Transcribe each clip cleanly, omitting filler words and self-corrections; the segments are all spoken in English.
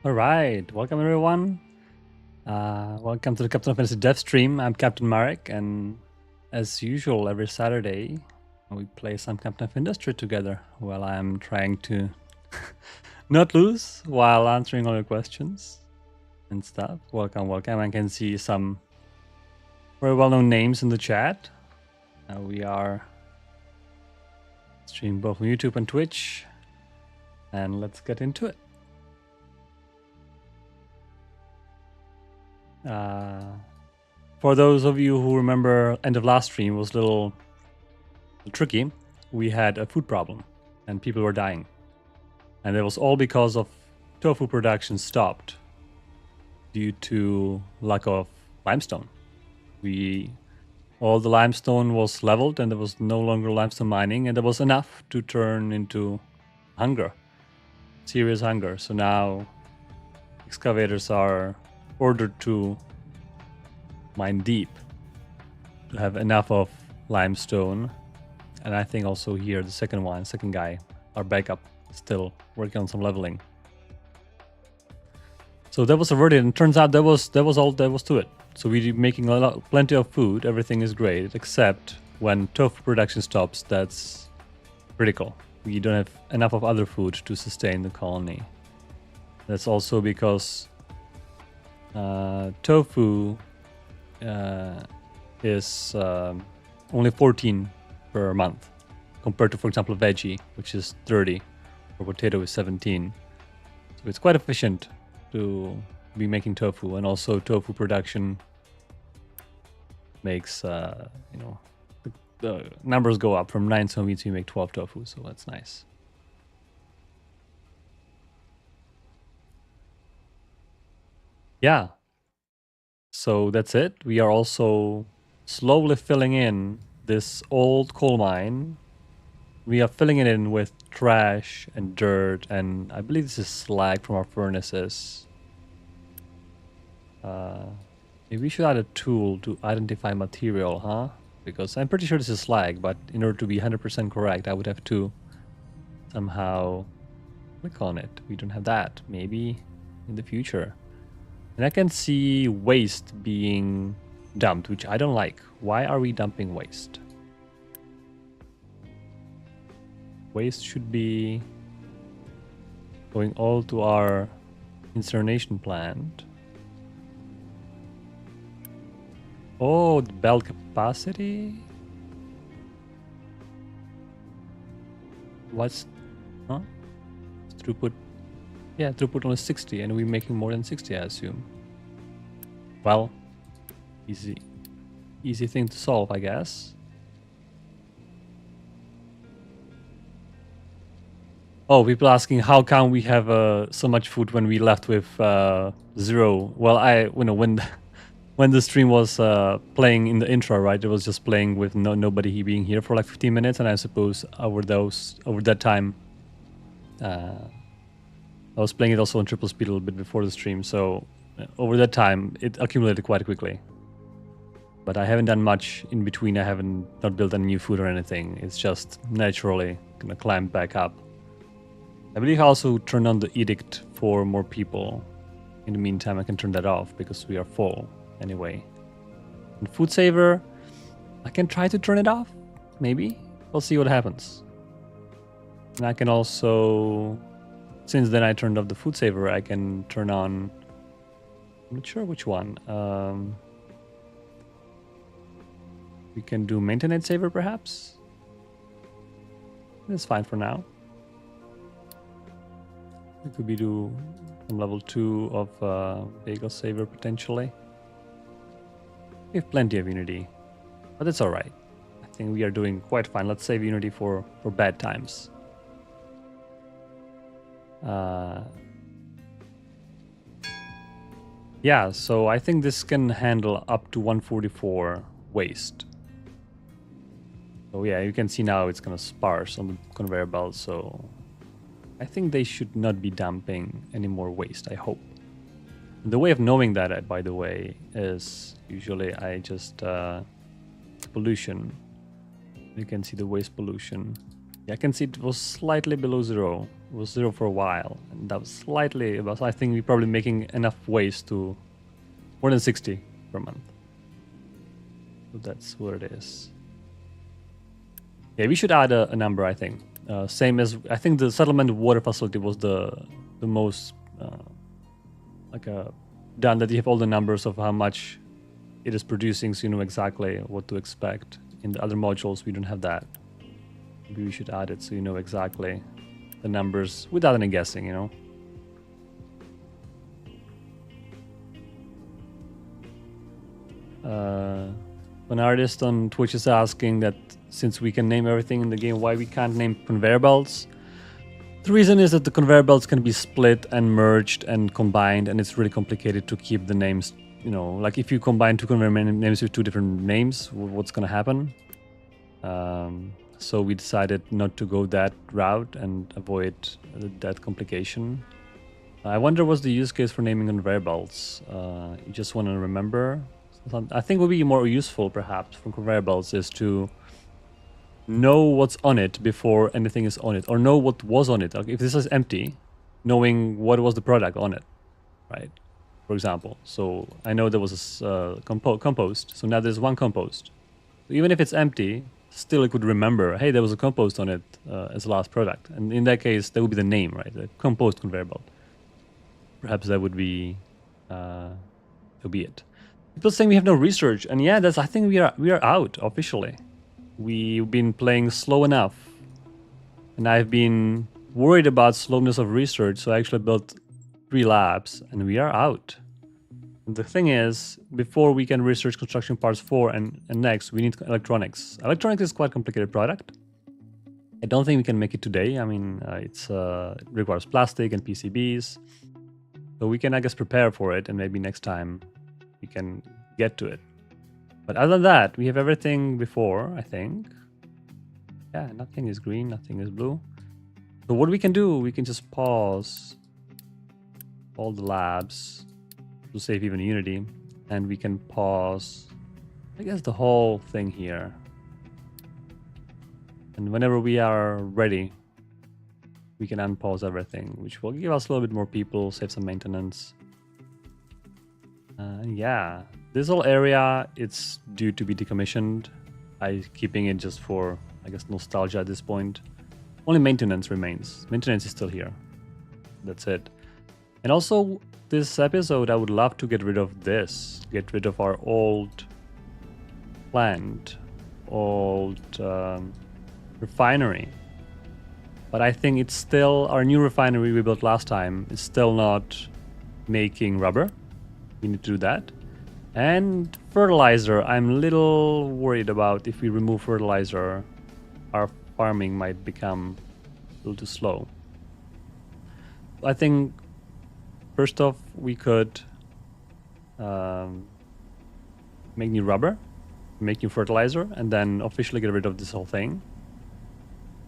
All right, welcome everyone. Welcome to the Captain of Fantasy Dev stream. I'm Captain Marek, and as usual, every Saturday we play some Captain of Industry together while I'm trying to not lose while answering all your questions and stuff. Welcome. I can see some very well-known names in the chat. We are streaming both on YouTube and Twitch, and let's get into it. For those of you who remember, end of last stream was a little tricky. We had a food problem and people were dying. And it was all because of tofu production stopped due to lack of limestone. All the limestone was leveled and there was no longer limestone mining, and there was enough to turn into hunger, serious hunger. So now excavators are ordered to mine deep to have enough of limestone. And I think also here the second guy, our backup, still working on some leveling. So that was averted, and turns out that was all there was to it. So we're making plenty of food, everything is great, except when tofu production stops, that's critical. We don't have enough of other food to sustain the colony. That's also because tofu is only 14 per month, compared to, for example, veggie, which is 30, or potato is 17. So it's quite efficient to be making tofu, and also tofu production makes the numbers go up. From 9 soybeans we make 12 tofu, so that's nice. Yeah, so that's it. We are also slowly filling in this old coal mine. We are filling it in with trash and dirt, and I believe this is slag from our furnaces. Maybe we should add a tool to identify material, huh? Because I'm pretty sure this is slag, but in order to be 100% correct, I would have to somehow click on it. We don't have that. Maybe in the future. And I can see waste being dumped, which I don't like. Why are we dumping waste? Waste should be going all to our incineration plant. Oh, the belt capacity? What's... Huh? Throughput... Yeah, throughput only 60, and we're making more than 60, I assume. Well, easy thing to solve, I guess. Oh, people asking how come we have so much food when we left with 0. Well, when the stream was playing in the intro, right? It was just playing with nobody being here for like 15 minutes, and I suppose over that time, I was playing it also on triple speed a little bit before the stream, so over that time it accumulated quite quickly. But I haven't done much in between. I haven't not built any new food or anything. It's just naturally gonna climb back up. I believe I also turned on the edict for more people. In the meantime, I can turn that off because we are full anyway. And food saver, I can try to turn it off. Maybe we'll see what happens. And I can also, since then I turned off the food saver, I can turn on, I'm not sure which one. We can do maintenance saver perhaps. That's fine for now. We could be do some level 2 of vehicle saver potentially. We have plenty of unity, but it's all right. I think we are doing quite fine. Let's save unity for bad times. Yeah, so I think this can handle up to 144 waste. So yeah, you can see now it's kind of sparse on the conveyor belt, so I think they should not be dumping any more waste, I hope. The way of knowing that, by the way, is usually I just pollution. You can see the waste pollution. Yeah, I can see it was slightly below 0 was 0 for a while, and that was slightly above. So I think we're probably making enough waste to more than 60 per month. So that's where it is. Yeah, we should add a number, I think. Same as, I think the settlement water facility was the most done, that you have all the numbers of how much it is producing, so you know exactly what to expect. In the other modules, we don't have that. Maybe we should add it so you know exactly the numbers without any guessing, you know. An artist on Twitch is asking that since we can name everything in the game, why we can't name conveyor belts. The reason is that the conveyor belts can be split and merged and combined, and it's really complicated to keep the names, you know, like if you combine two conveyor names with two different names, what's going to happen? So we decided not to go that route and avoid that complication. I wonder what's the use case for naming conveyor belts. You just want to remember. I think would be more useful perhaps from conveyor belts is to know what's on it before anything is on it, or know what was on it. Like if this is empty, knowing what was the product on it, right? For example, so I know there was a compost, so now there's one compost. So even if it's empty, still it could remember, hey, there was a compost on it as the last product, and in that case, that would be the name, right? The compost conveyor belt. Perhaps that would be it. People saying we have no research, and yeah, I think we are out officially. We've been playing slow enough, and I've been worried about slowness of research, so I actually built 3 labs, and we are out. And the thing is, before we can research construction parts 4 and next, we need electronics. Electronics is quite a complicated product. I don't think we can make it today. I mean, it requires plastic and PCBs, so we can, I guess, prepare for it, and maybe next time we can get to it. But other than that, we have everything before, I think. Yeah, nothing is green, nothing is blue. So what we can do, we can just pause all the labs to save even Unity, and we can pause, I guess, the whole thing here. And whenever we are ready, we can unpause everything, which will give us a little bit more people, save some maintenance. Yeah, this whole area, it's due to be decommissioned. I'm keeping it just for, I guess, nostalgia at this point. Only maintenance remains. Maintenance is still here. That's it. And also, this episode, I would love to get rid of this. Get rid of our old plant, old refinery. But I think it's still, our new refinery we built last time is still not making rubber. We need to do that. And fertilizer, I'm a little worried about if we remove fertilizer, our farming might become a little too slow. I think first off, we could make new rubber, make new fertilizer, and then officially get rid of this whole thing.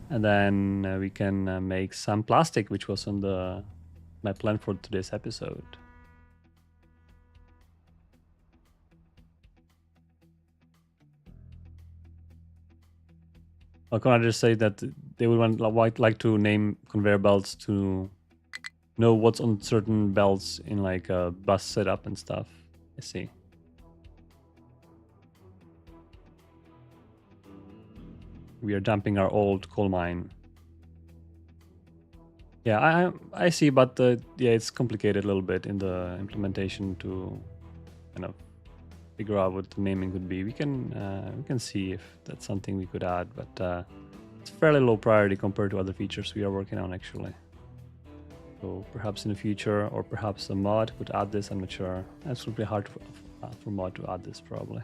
And then we can make some plastic, which was on my plan for today's episode. Can I just say that they would like to name conveyor belts to know what's on certain belts in like a bus setup and stuff. I see. We are dumping our old coal mine. Yeah, I see, but yeah, it's complicated a little bit in the implementation to kind of figure out what the naming could be. We can see if that's something we could add, but it's fairly low priority compared to other features we are working on actually. So perhaps in the future, or perhaps a mod could add this. I'm not sure. It's really hard for mod to add this probably.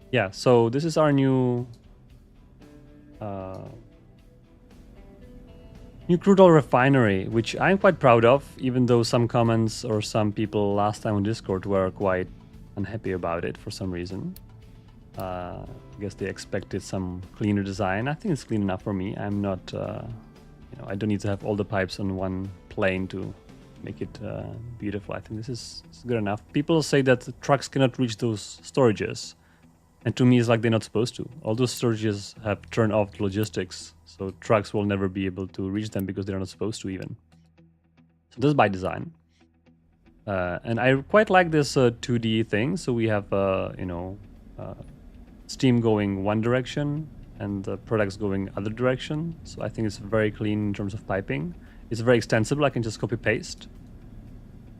Yeah, so this is our new crude oil refinery, which I'm quite proud of, even though some comments or some people last time on Discord were quite unhappy about it for some reason. I guess they expected some cleaner design. I think it's clean enough for me. I'm not, I don't need to have all the pipes on one plane to make it beautiful. I think this is good enough. People say that the trucks cannot reach those storages. And to me, it's like they're not supposed to. All those storages have turned off the logistics, so trucks will never be able to reach them because they're not supposed to even. So this is by design. And I quite like this 2D thing. So we have, steam going one direction and the products going other direction. So I think it's very clean in terms of piping. It's very extensible. I can just copy paste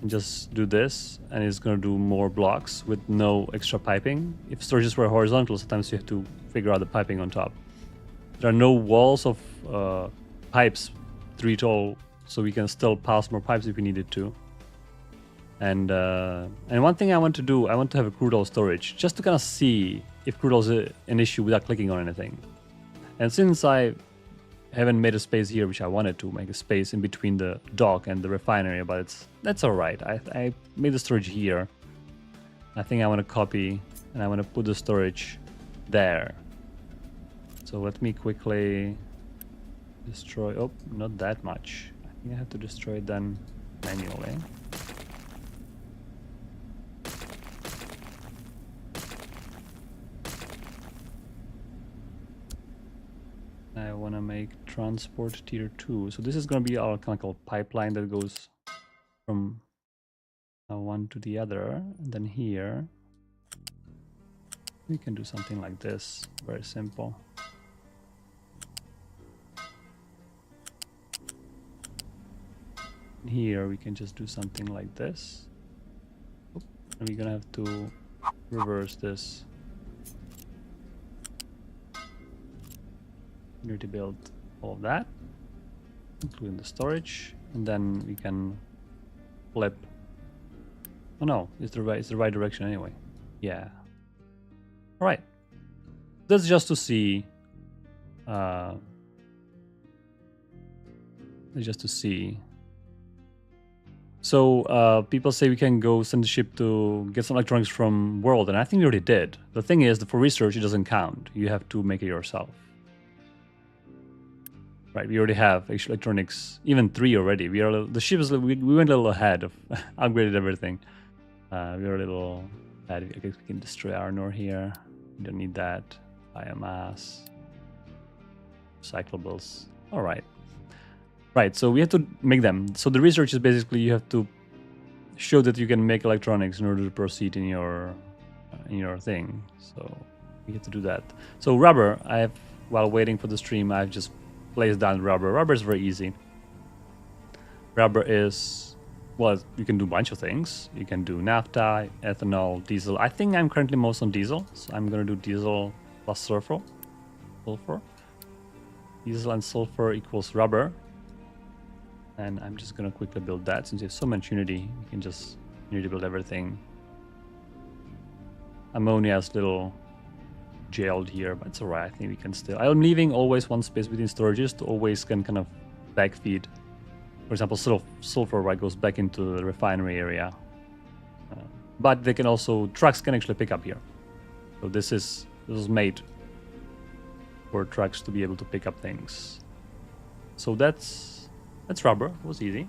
and just do this, and it's going to do more blocks with no extra piping. If storages were horizontal, sometimes you have to figure out the piping on top. There are no walls of pipes 3 tall, so we can still pass more pipes if we needed to. And one thing I want to do, I want to have a crude oil storage, just to kind of see if crude oil is an issue without clicking on anything. And since I haven't made a space here, which I wanted to make a space in between the dock and the refinery, but that's all right. I made the storage here. I think I want to copy and I want to put the storage there. So let me quickly destroy. Oh, not that much. I think I have to destroy it then manually. I want to make transport tier 2. So this is going to be our kind of pipeline that goes from one to the other. And then here, we can do something like this. Very simple. Here, we can just do something like this. And we're going to have to reverse this. We need to build all of that, including the storage, and then we can flip. Oh no, it's the right direction anyway. Yeah. All right. That's just to see. Just to see. So people say we can go send the ship to get some electronics from world, and I think we already did. The thing is, for research, it doesn't count. You have to make it yourself. Right, we already have electronics, even 3 already. The ship is we went a little ahead of upgraded everything. We are a little ahead. I guess we can destroy iron ore here. We don't need that. Biomass, recyclables. All right. Right, so we have to make them. So the research is basically you have to show that you can make electronics in order to proceed in your thing. So we have to do that. So rubber, while waiting for the stream, I've just placed down rubber. Rubber is very easy. Rubber is, well, you can do a bunch of things. You can do naphtha, ethanol, diesel. I think I'm currently most on diesel, so I'm going to do diesel plus sulfur. Diesel and sulfur equals rubber. And I'm just going to quickly build that. Since you have so much unity, you can just unity build everything. Ammonia is little jailed here, but it's alright. I think we can still. I'm leaving always one space between storages to always can kind of backfeed. For example, sulfur, right, goes back into the refinery area. But they can also, trucks can actually pick up here. So this is made for trucks to be able to pick up things. So that's rubber. It was easy.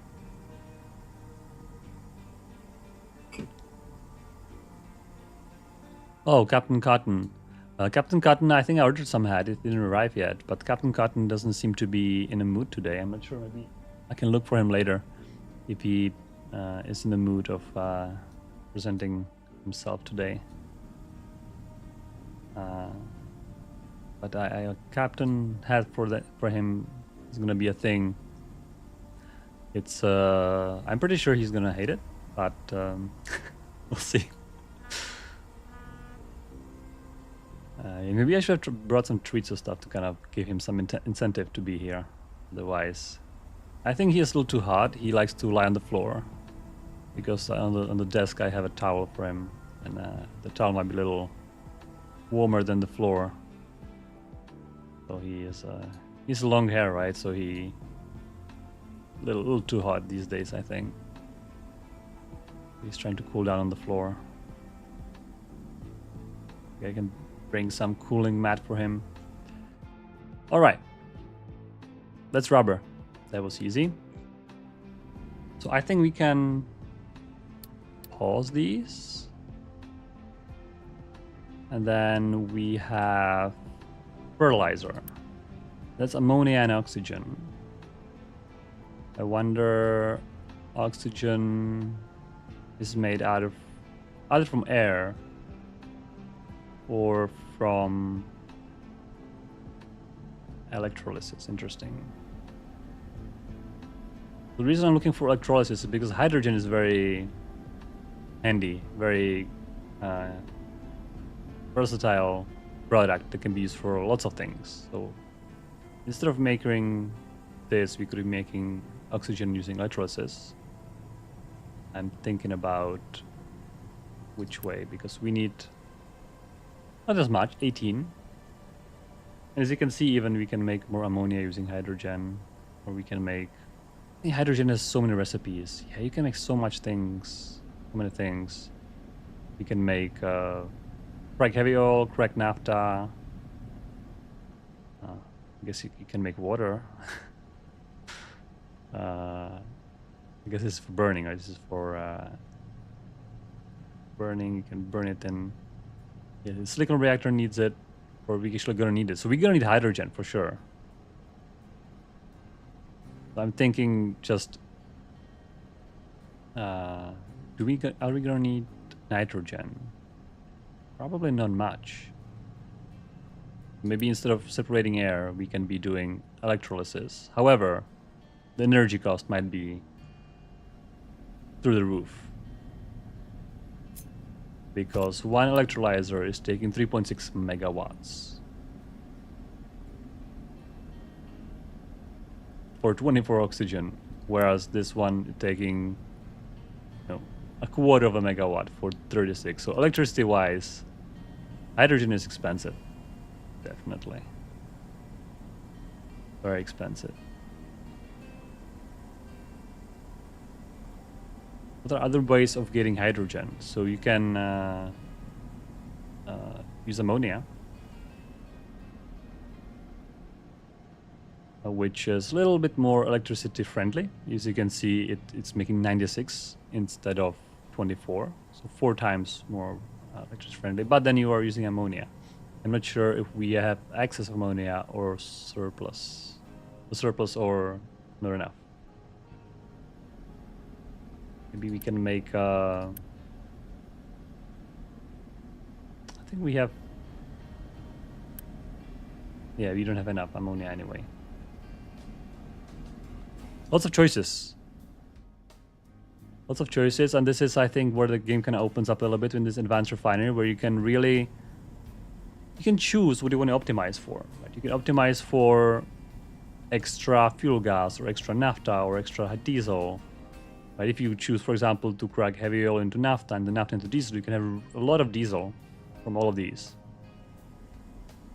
Oh, Captain Cotton. Captain Cotton, I think I ordered some hat. It didn't arrive yet, but Captain Cotton doesn't seem to be in a mood today. I'm not sure. Maybe I can look for him later if he is in the mood of presenting himself today. But a captain hat for him is gonna be a thing. It's I'm pretty sure he's gonna hate it, but we'll see. Maybe I should have brought some treats or stuff to kind of give him some incentive to be here. Otherwise, I think he is a little too hot. He likes to lie on the floor because on the desk I have a towel for him, and the towel might be a little warmer than the floor. So he's long hair, right? So he a little too hot these days, I think. He's trying to cool down on the floor. Okay, I can bring some cooling mat for him. All right, that's rubber. That was easy. So I think we can pause these. And then we have fertilizer. That's ammonia and oxygen. I wonder, oxygen is made out of either from air or from electrolysis. Interesting. The reason I'm looking for electrolysis is because hydrogen is very handy, very versatile product that can be used for lots of things. So instead of making this, we could be making oxygen using electrolysis. I'm thinking about which way, because we need not as much, 18. And as you can see, even we can make more ammonia using hydrogen, or we can make... hydrogen has so many recipes. Yeah, you can make so much things, so many things. You can make crack heavy oil, crack naphtha. I guess you can make water. I guess this is for burning, right? This is for burning. You can burn it in... yeah, the silicon reactor needs it, or we're actually gonna need it. So we're gonna need hydrogen for sure. So I'm thinking just... are we gonna need nitrogen? Probably not much. Maybe instead of separating air, we can be doing electrolysis. However, the energy cost might be through the roof, because one electrolyzer is taking 3.6 megawatts for 24 oxygen, whereas this one is taking, you know, a quarter of a megawatt for 36. So electricity wise, hydrogen is expensive. Definitely. Very expensive. There are other ways of getting hydrogen. So you can use ammonia, which is a little bit more electricity friendly. As you can see, it's making 96 instead of 24. So 4 times more electricity friendly. But then you are using ammonia. I'm not sure if we have excess ammonia or surplus. Surplus or not enough. Maybe we can make... I think we have... yeah, we don't have enough ammonia anyway. Lots of choices. Lots of choices, and this is, I think, where the game kind of opens up a little bit in this advanced refinery, where you can really... you can choose what you want to optimize for. Right? You can optimize for extra fuel gas, or extra naphtha, or extra diesel. Right? If you choose, for example, to crack heavy oil into naphtha and the naphtha into diesel, you can have a lot of diesel from all of these.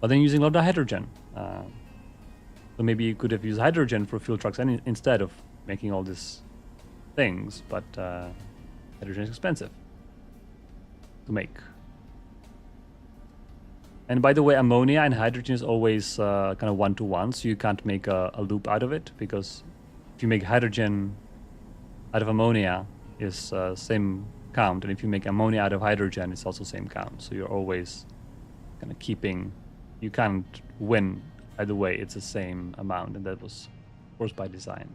But then using a lot of hydrogen. So maybe you could have used hydrogen for fuel trucks instead of making all these things, but hydrogen is expensive to make. And by the way, ammonia and hydrogen is always kind of one-to-one, so you can't make a loop out of it, because if you make hydrogen out of ammonia, is same count, and if you make ammonia out of hydrogen, it's also same count. So you're always kind of keeping... you can't win either way, it's the same amount, and that was forced by design.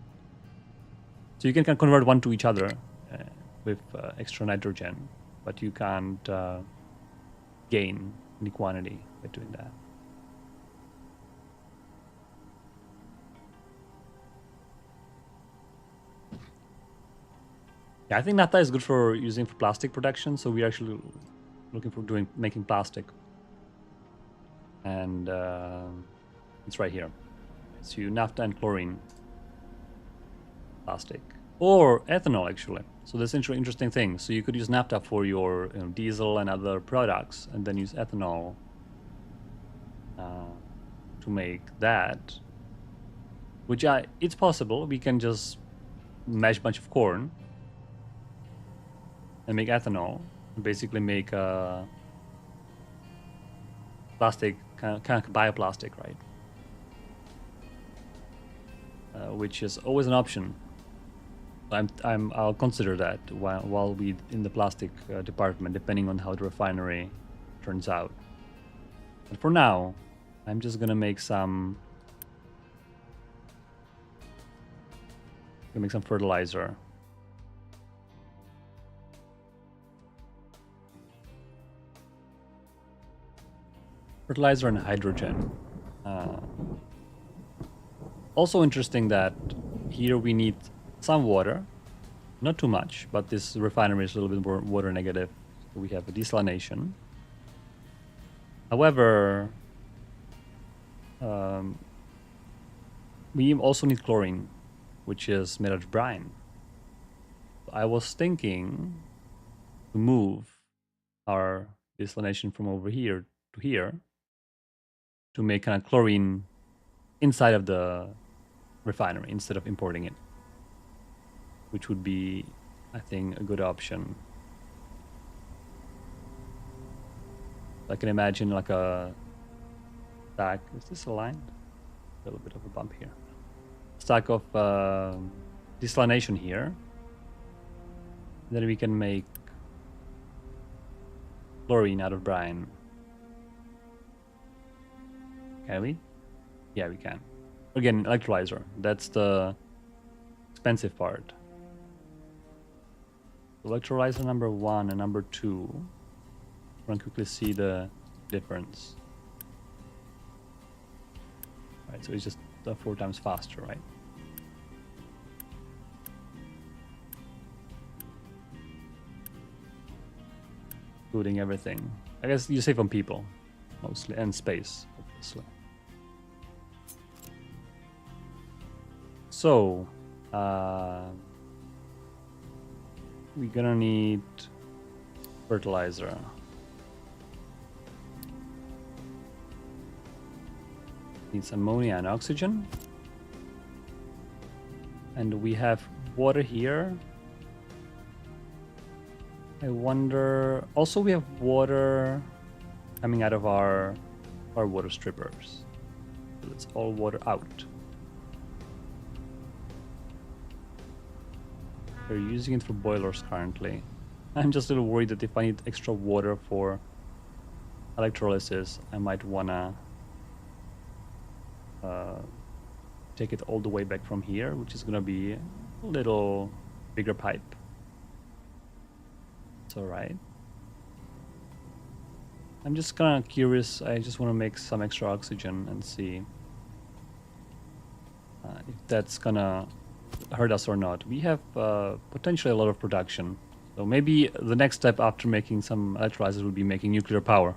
So you can kind of convert one to each other with extra nitrogen, but you can't gain any quantity by doing that. Yeah, I think naphtha is good for using for plastic production, so we're actually looking for making plastic. And it's right here. So naphtha and chlorine. Plastic. Or ethanol, actually. So that's an interesting thing. So you could use naphtha for your diesel and other products, and then use ethanol to make that. Which it's possible. We can just mash a bunch of corn and make ethanol, and basically make plastic, kind of bioplastic, right? Which is always an option. I'll consider that while we in the plastic department, depending on how the refinery turns out. But for now, I'm just gonna make some fertilizer. Fertilizer and hydrogen. Also interesting that here we need some water, not too much, but this refinery is a little bit more water negative. So we have a desalination. However, we also need chlorine, which is made out of brine. I was thinking to move our desalination from over here to here to make kind of chlorine inside of the refinery instead of importing it, which would be, I think, a good option. I can imagine like a stack. Is this aligned? A little bit of a bump here. Stack of desalination here. Then we can make chlorine out of brine. Can we? Yeah, we can. Again, electrolyzer. That's the expensive part. Electrolyzer number 1 and number 2. I want to quickly see the difference. Right, so it's just 4 times faster, right? Including everything. I guess you save on people, mostly, and space, obviously. So, we're gonna need fertilizer. Needs ammonia and oxygen. And we have water here. I wonder... Also, we have water coming out of our water strippers. So it's all water out. We're using it for boilers currently. I'm just a little worried that if I need extra water for electrolysis, I might wanna take it all the way back from here, which is gonna be a little bigger pipe. It's alright. I'm just kind of curious. I just want to make some extra oxygen and see if that's gonna hurt us or not. We have potentially a lot of production. So maybe the next step after making some electrolyzers would be making nuclear power.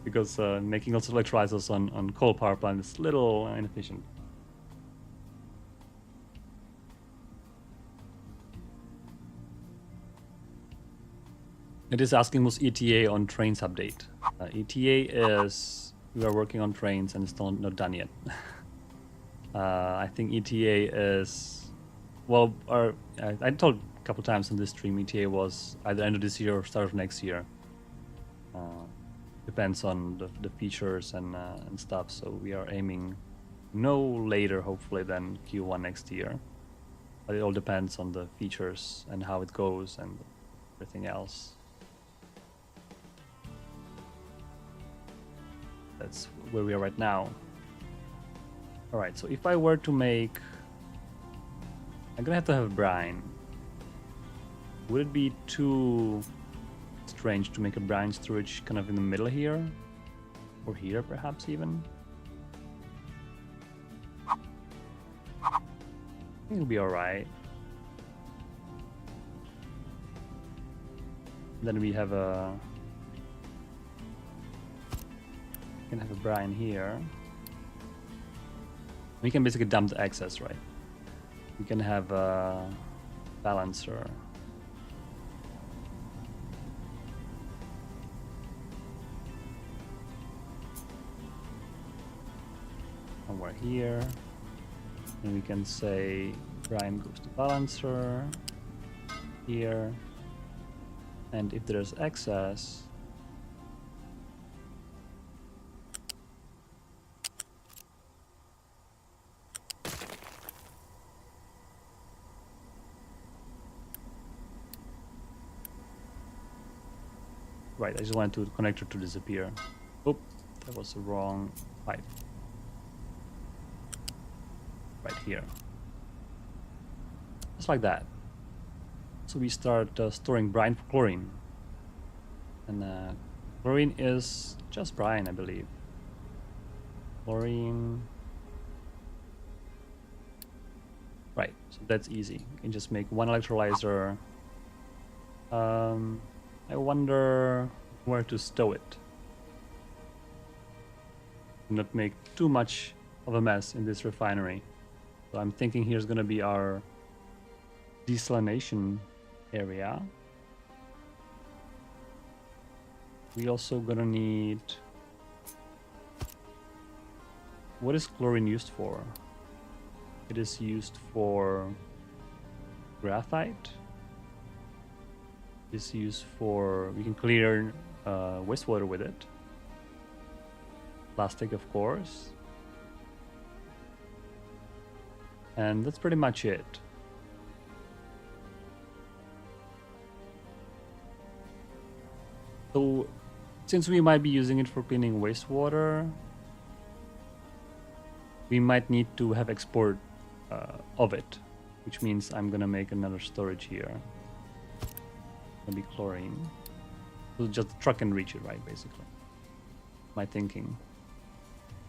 Because making lots of electrolyzers on coal power plant is a little inefficient. It is asking was ETA on trains update. ETA is we are working on trains and it's still not done yet. I think ETA is, well, I told a couple times on this stream, ETA was either end of this year or start of next year. Depends on the features and stuff. So we are aiming no later, hopefully, than Q1 next year. But it all depends on the features and how it goes and everything else. That's where we are right now. Alright, so if I were to make... I'm gonna have to have brine. Would it be too strange to make a brine storage kind of in the middle here? Or here, perhaps, even? I think it'll be alright. Then we have a... We can have a brine here. We can basically dump the excess, right? We can have a balancer. Somewhere here. And we can say brine goes to balancer here. And if there's excess, right, I just wanted to connector to disappear. Oop, That was the wrong pipe. Right here. Just like that. So we start storing brine for chlorine. And chlorine is just brine, I believe. Chlorine. Right, so that's easy. You can just make one electrolyzer. I wonder where to stow it. Not make too much of a mess in this refinery. So I'm thinking here's gonna be our desalination area. We also gonna need... What is chlorine used for? It is used for graphite. It is used for... We can clear wastewater with it. Plastic, of course. And that's pretty much it. So, since we might be using it for cleaning wastewater, we might need to have export of it, which means I'm gonna make another storage here. Gonna be chlorine. So just the truck can reach it, right? Basically, my thinking.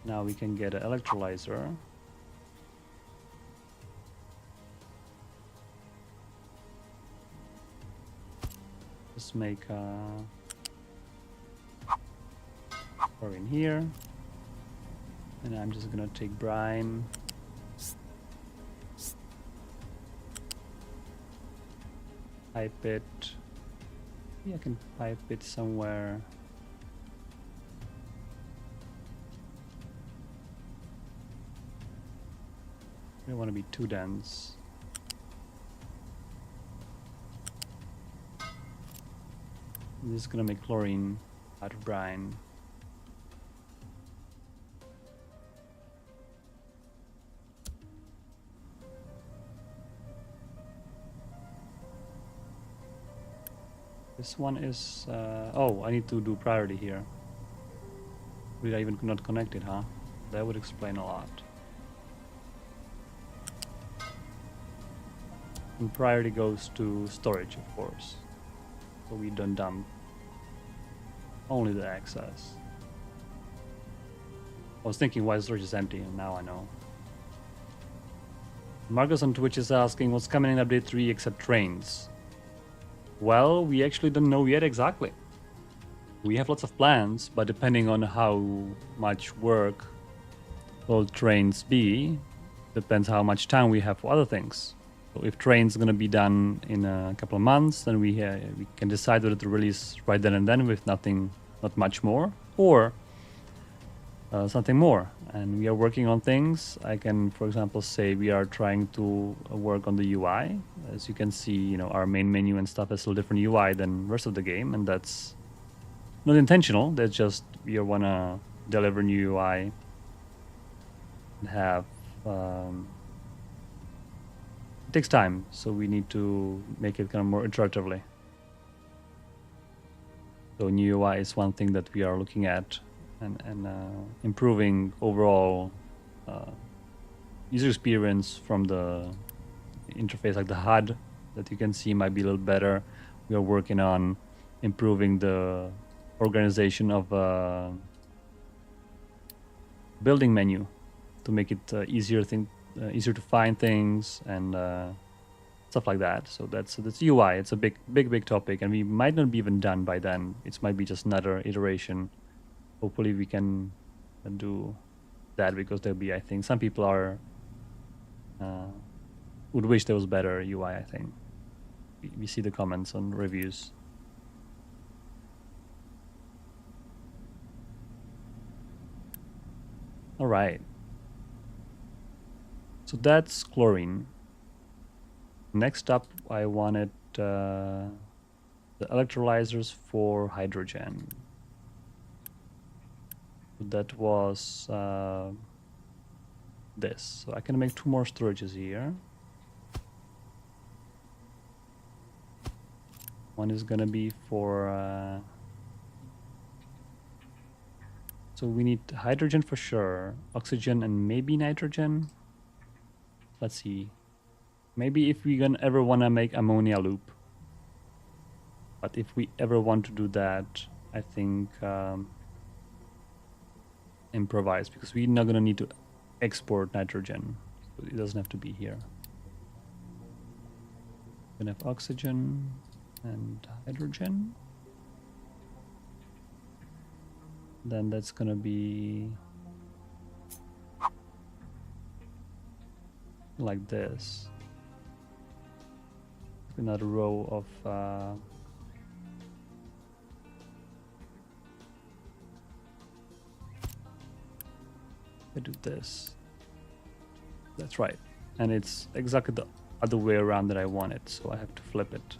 Now we can get an electrolyzer. Just make chlorine here, and I'm just gonna take brine. Pipe it. Maybe I can pipe it somewhere. I don't want to be too dense. I'm just gonna make chlorine out of brine. This one is... oh, I need to do priority here. We are even not connected, huh? That would explain a lot. And priority goes to storage, of course. So we don't dump only the excess. I was thinking why storage is empty, and now I know. Marcus on Twitch is asking what's coming in update 3 except trains. Well, we actually don't know yet exactly. We have lots of plans, but depending on how much work will trains be, depends how much time we have for other things. So if train's gonna be done in a couple of months, then we can decide whether to release right then and then with not much more, or something more. And we are working on things. I can, for example, say we are trying to work on the UI. As you can see, you know, our main menu and stuff is a little different UI than the rest of the game, and that's not intentional. That's just we wanna deliver new UI and have. It takes time, so we need to make it kind of more iteratively. So new UI is one thing that we are looking at, and improving overall user experience from the interface, like the HUD that you can see might be a little better. We are working on improving the organization of building menu to make it easier to find things and stuff like that. So that's UI. It's a big topic, and we might not be even done by then. It might be just another iteration. Hopefully we can do that, because there'll be, I think, some people are would wish there was better UI. I think we see the comments on reviews. All right. So that's chlorine. Next up, I wanted the electrolyzers for hydrogen. That was this. So I can make 2 more storages here. One is gonna be for So we need hydrogen for sure, oxygen, and maybe nitrogen. Let's see. Maybe if we ever want to make ammonia loop. But if we ever want to do that, I think improvise, because we're not going to need to export nitrogen. So it doesn't have to be here. We're going to have oxygen and hydrogen. Then that's going to be like this. Another row of I do this. That's right. And it's exactly the other way around that I want it, so I have to flip it.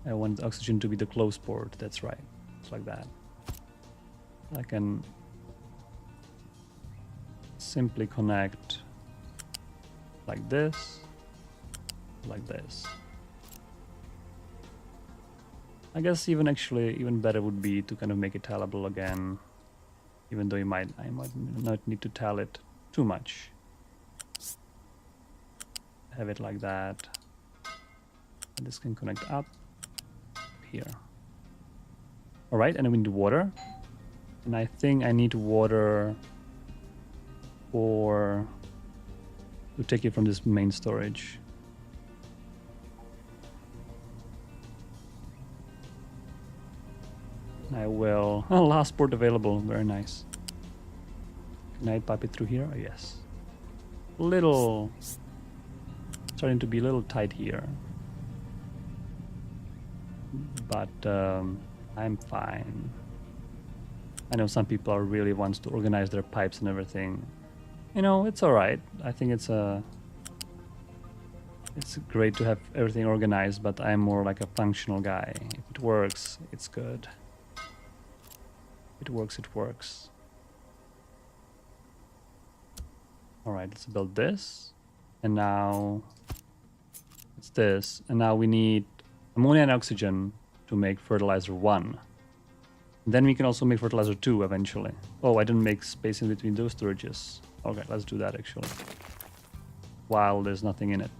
I want the oxygen to be the close port. That's right. It's like that. I can simply connect like this, like this. I guess even better would be to kind of make it tellable again, even though I might not need to tell it too much. Have it like that. And this can connect up here. All right, and then we need water. And I think I need water to take it from this main storage. I will. Oh, last port available. Very nice. Can I pipe it through here? Oh, yes. Starting to be a little tight here. But I'm fine. I know some people are really wants to organize their pipes and everything. You know, it's all right. I think it's great to have everything organized, but I'm more like a functional guy. If it works, it's good. It works, it works. All right, let's build this. And now it's this. And now we need ammonia and oxygen to make fertilizer 1. Then we can also make fertilizer 2 eventually. Oh, I didn't make space in between those storages. Okay, let's do that actually. While there's nothing in it.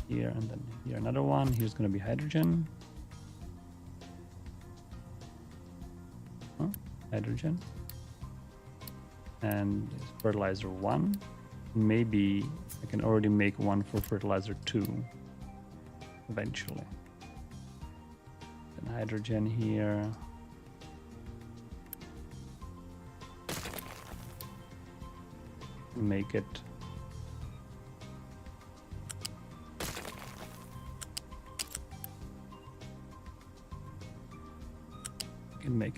Here and then here another one. Here's going to be hydrogen. Hydrogen. And fertilizer 1. Maybe I can already make one for fertilizer 2 eventually. Then hydrogen here. Make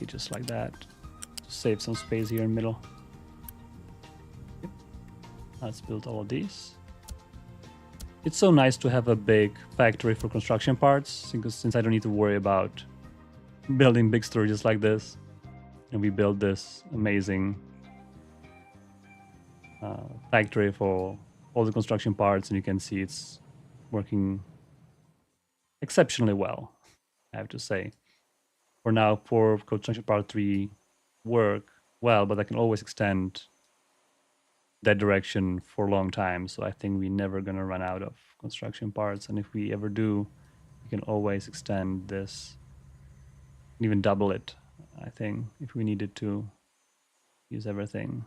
it just like that. Save some space here in the middle. Yep. Let's build all of these. It's so nice to have a big factory for construction parts, because since I don't need to worry about building big storages like this, and we build this amazing factory for all the construction parts, and you can see it's working exceptionally well, I have to say. For now, for construction part 3 work well, but I can always extend that direction for a long time. So I think we're never going to run out of construction parts. And if we ever do, we can always extend this and even double it, I think, if we needed to use everything.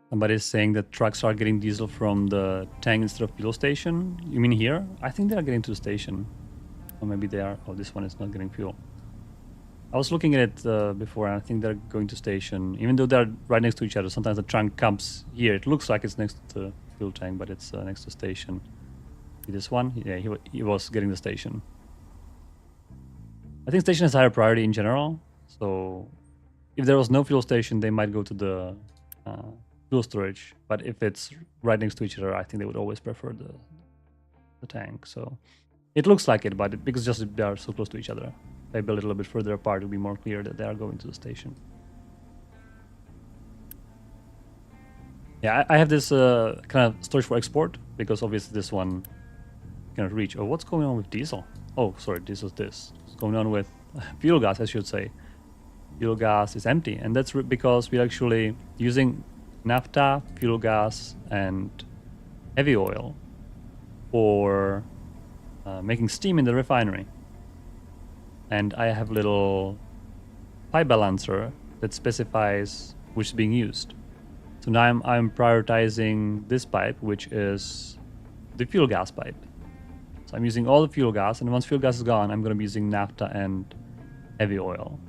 Somebody's saying that trucks are getting diesel from the tank instead of fuel station. You mean here? I think they are getting to the station. Or maybe they are. Oh, this one is not getting fuel. I was looking at it before, and I think they're going to station. Even though they're right next to each other, sometimes the trunk comes here. It looks like it's next to the fuel tank, but it's next to the station. See this one? Yeah, he was getting the station. I think station has higher priority in general. So if there was no fuel station, they might go to the fuel storage, but if it's right next to each other, I think they would always prefer the tank. So It looks like it, but because just they are so close to each other. If I build it a little bit further apart, it'll be more clear that they are going to the station. Yeah, I have this kind of storage for export because obviously this one cannot reach. Oh, what's going on with diesel? Oh, sorry, this is this. What's going on with fuel gas, I should say. Fuel gas is empty, and that's because we're actually using naphtha, fuel gas, and heavy oil for making steam in the refinery. And I have a little pipe balancer that specifies which is being used. So now I'm prioritizing this pipe, which is the fuel gas pipe. So I'm using all the fuel gas, and once fuel gas is gone, I'm going to be using naphtha and heavy oil.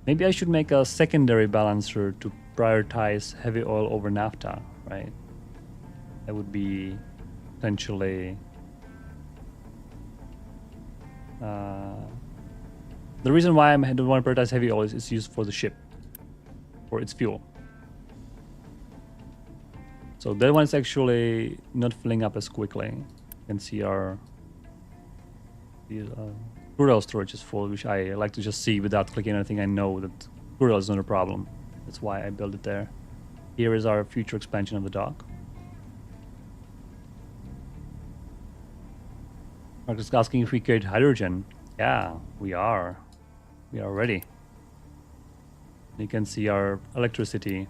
Maybe I should make a secondary balancer to prioritize heavy oil over naphtha, right? That would be potentially... the reason why I don't want to prioritize heavy oil is it's used for the ship, for its fuel. So that one's actually not filling up as quickly. You can see our crude oil storage is full, which I like to just see without clicking anything. I know that crude oil is not a problem. That's why I built it there. Here is our future expansion of the dock. Mark is asking if we create hydrogen. Yeah, we are. We are ready. You can see our electricity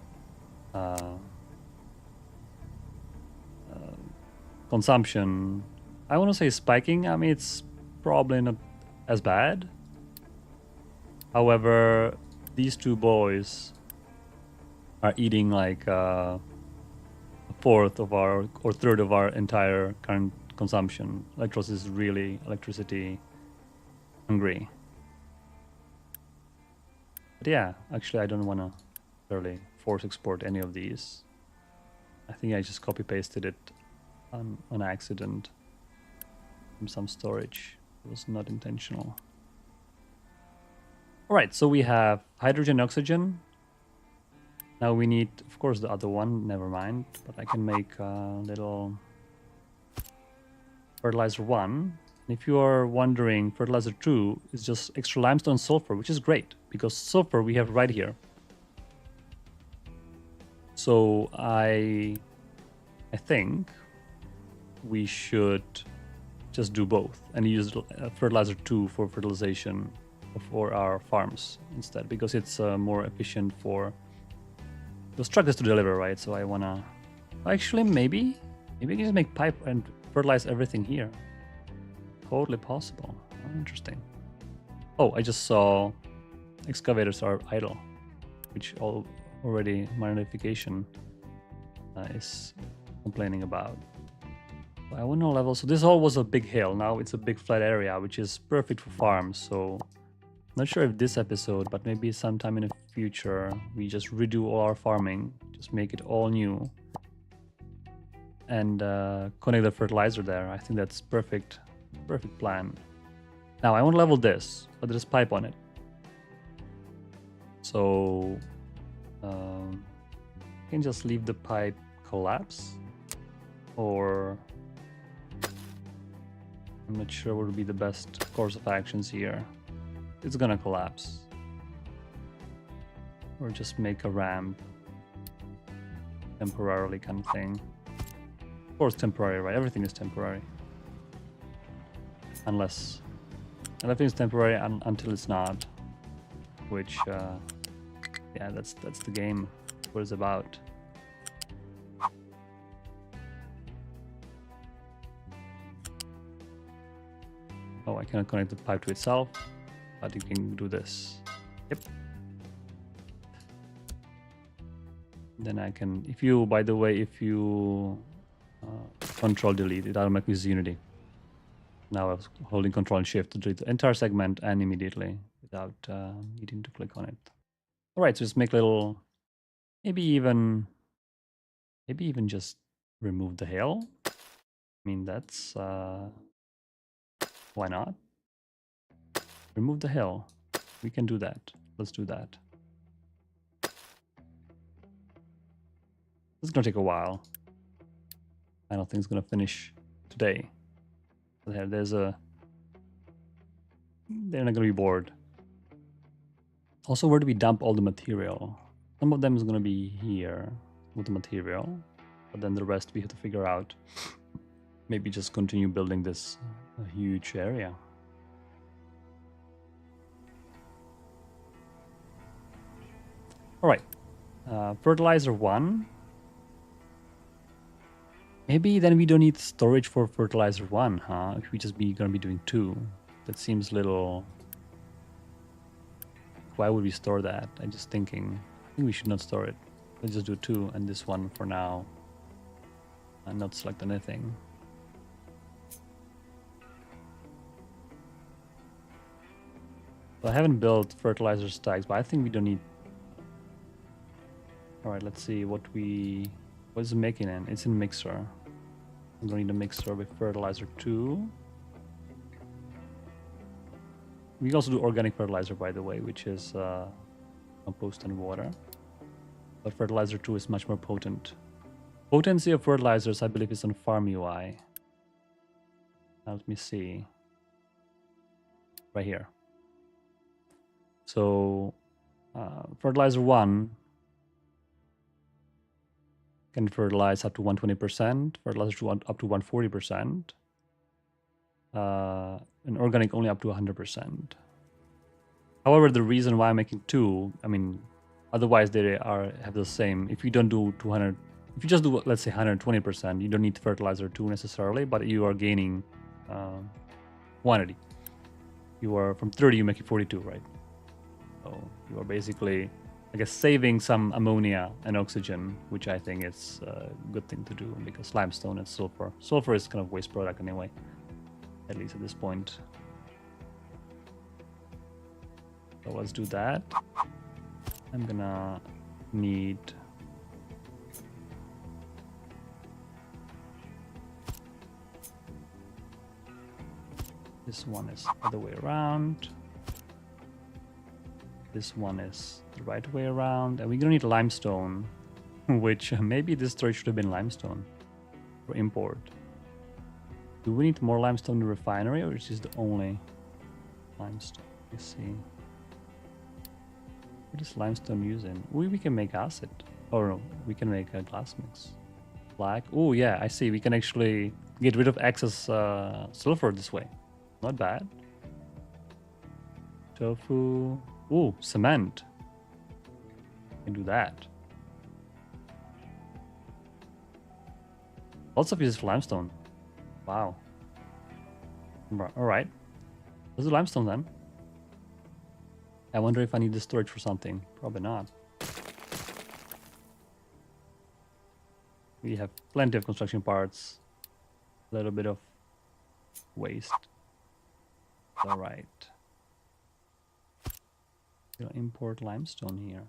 consumption. I want to say spiking. I mean, it's probably not as bad. However, these two boys are eating like a fourth of our, or third of our entire current consumption. Electrolysis is really electricity hungry. But yeah, actually I don't want to really force export any of these. I think I just copy pasted it on accident from some storage. It was not intentional. Alright, so we have hydrogen, oxygen. Now we need, of course, the other one, never mind. But I can make a little fertilizer 1. If you are wondering, fertilizer 2 is just extra limestone sulfur, which is great because sulfur we have right here. So I think we should just do both and use fertilizer 2 for fertilization for our farms instead, because it's more efficient for those truckers to deliver, right? So I wanna actually maybe I can just make pipe and fertilize everything here. Totally possible. Oh, interesting. Oh, I just saw excavators are idle, which already my notification is complaining about. I want to level. So this all was a big hill. Now it's a big flat area, which is perfect for farms. So not sure if this episode, but maybe sometime in the future, we just redo all our farming, just make it all new, and connect the fertilizer there. I think that's perfect plan. Now I want to level this, but there's pipe on it. So I can just leave the pipe collapse, or I'm not sure what would be the best course of actions here. It's gonna collapse. Or just make a ramp temporarily kind of thing. Of course temporary, right? Everything is temporary. Unless everything is temporary until it's not. Which yeah, that's the game, what it's about. Oh, I cannot connect the pipe to itself, but you can do this. Yep. Then I can, if you, by the way, if you control delete, it automatically uses Unity. Now I was holding control and shift to delete the entire segment and immediately without needing to click on it. All right, so just make little, maybe even just remove the hill. I mean, that's, why not? Remove the hill. We can do that. Let's do that. This is gonna take a while. I don't think it's gonna finish today. There's a... They're not going to be bored. Also, where do we dump all the material? Some of them is going to be here with the material, but then the rest we have to figure out. Maybe just continue building this huge area. All right, fertilizer 1. Maybe then we don't need storage for fertilizer 1, huh? If we just gonna be doing 2. That seems little... Why would we store that? I'm just thinking. I think we should not store it. Let's just do 2 and this one for now. And not select anything. So I haven't built fertilizer stacks, but I think we don't need... Alright, let's see what is it making in? It's in mixer. I'm gonna need a mixer with fertilizer 2. We can also do organic fertilizer, by the way, which is compost and water. But fertilizer 2 is much more potent. Potency of fertilizers, I believe, is on Farm UI. Now let me see. Right here. So, fertilizer 1 can fertilize up to 120%, fertilizer 2 up to 140%, and organic only up to 100%. However, the reason why I'm making 2, I mean, otherwise they have the same. If you don't do 200, if you just do, let's say, 120%, you don't need fertilizer 2 necessarily, but you are gaining quantity. You are from 30, you make it 42, right? So you are basically, I guess, saving some ammonia and oxygen, which I think is a good thing to do because limestone and sulfur. Sulfur is kind of waste product anyway, at least at this point. So let's do that. I'm gonna need this one is the other way around. This one is the right way around, and we're gonna need limestone, which maybe this storage should have been limestone for import. Do we need more limestone in the refinery, or is this the only limestone? Let's see. What is limestone using? We can make acid. Oh no, we can make a glass mix. Black. Oh yeah, I see. We can actually get rid of excess sulfur this way. Not bad. Tofu. Ooh, cement. Can do that. Lots of uses for limestone. Wow. Alright. Let's do limestone then. I wonder if I need the storage for something. Probably not. We have plenty of construction parts. A little bit of waste. Alright. We'll import limestone here.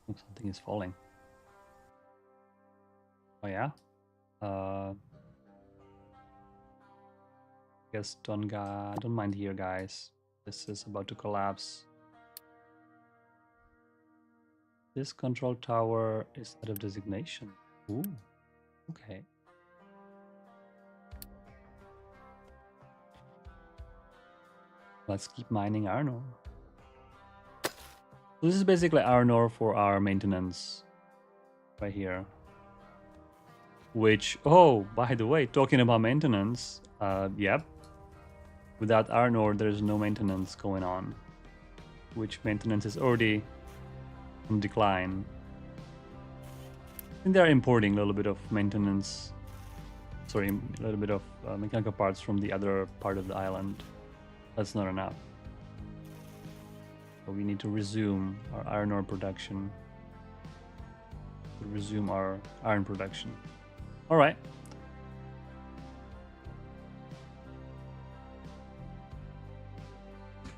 Oh, something is falling. Oh yeah? Guess don't mind here, guys. This is about to collapse. This control tower is out of designation. Ooh, okay. Let's keep mining iron ore. So this is basically iron ore for our maintenance right here. Which, oh, by the way, talking about maintenance, yep. Without iron ore, there's no maintenance going on. Which maintenance is already on decline. And they're importing a little bit of maintenance, sorry, a little bit of mechanical parts from the other part of the island. That's not enough. So we need to resume our iron ore production. To resume our iron production. All right.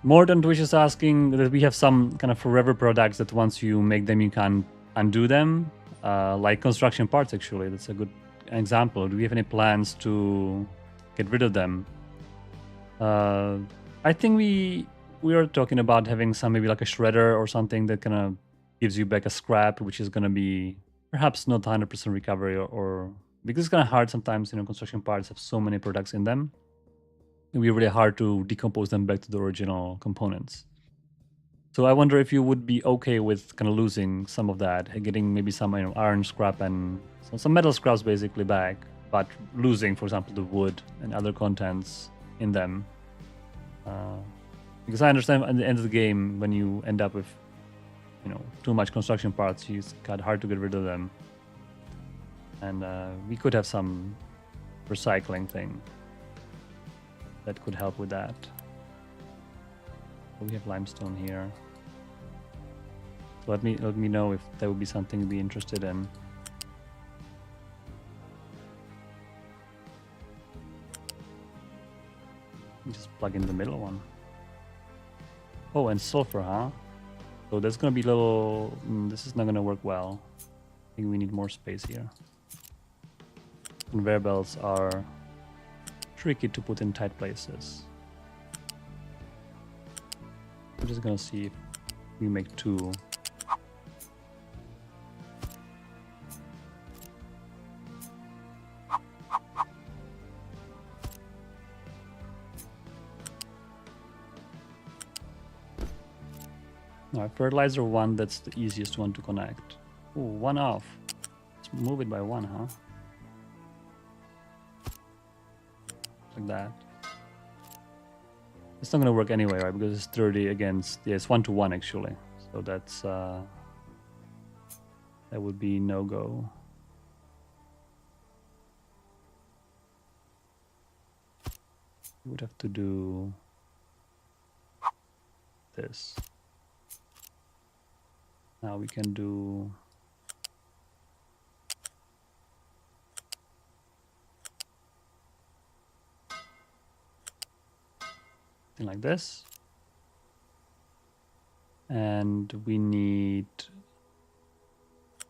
Mordant Twitch is asking that we have some kind of forever products that once you make them, you can't undo them. Like construction parts, actually. That's a good example. Do we have any plans to get rid of them? I think we we are talking about having some maybe like a shredder or something that kind of gives you back a scrap, which is going to be perhaps not 100% recovery or because it's kind of hard sometimes, you know, construction parts have so many products in them. It'd be really hard to decompose them back to the original components. So I wonder if you would be okay with kind of losing some of that, getting maybe some, you know, iron scrap and some metal scraps basically back, but losing, for example, the wood and other contents in them. Because I understand at the end of the game, when you end up with, you know, too much construction parts, it's kind of hard to get rid of them. And we could have some recycling thing that could help with that. We have limestone here. So let me know if that would be something you'd be interested in. Just plug in the middle one. Oh, and sulfur, huh? So that's gonna be little. This is not gonna work well. I think we need more space here. Conveyor belts are tricky to put in tight places. We're just gonna see if we make two. Alright, fertilizer 1, that's the easiest one to connect. Ooh, 1 off. Let's move it by 1, huh? Like that. It's not gonna work anyway, right? Because it's 30 against, yeah, it's 1 to 1 actually. So that's, that would be no-go. We would have to do this. Now we can do something like this. And we need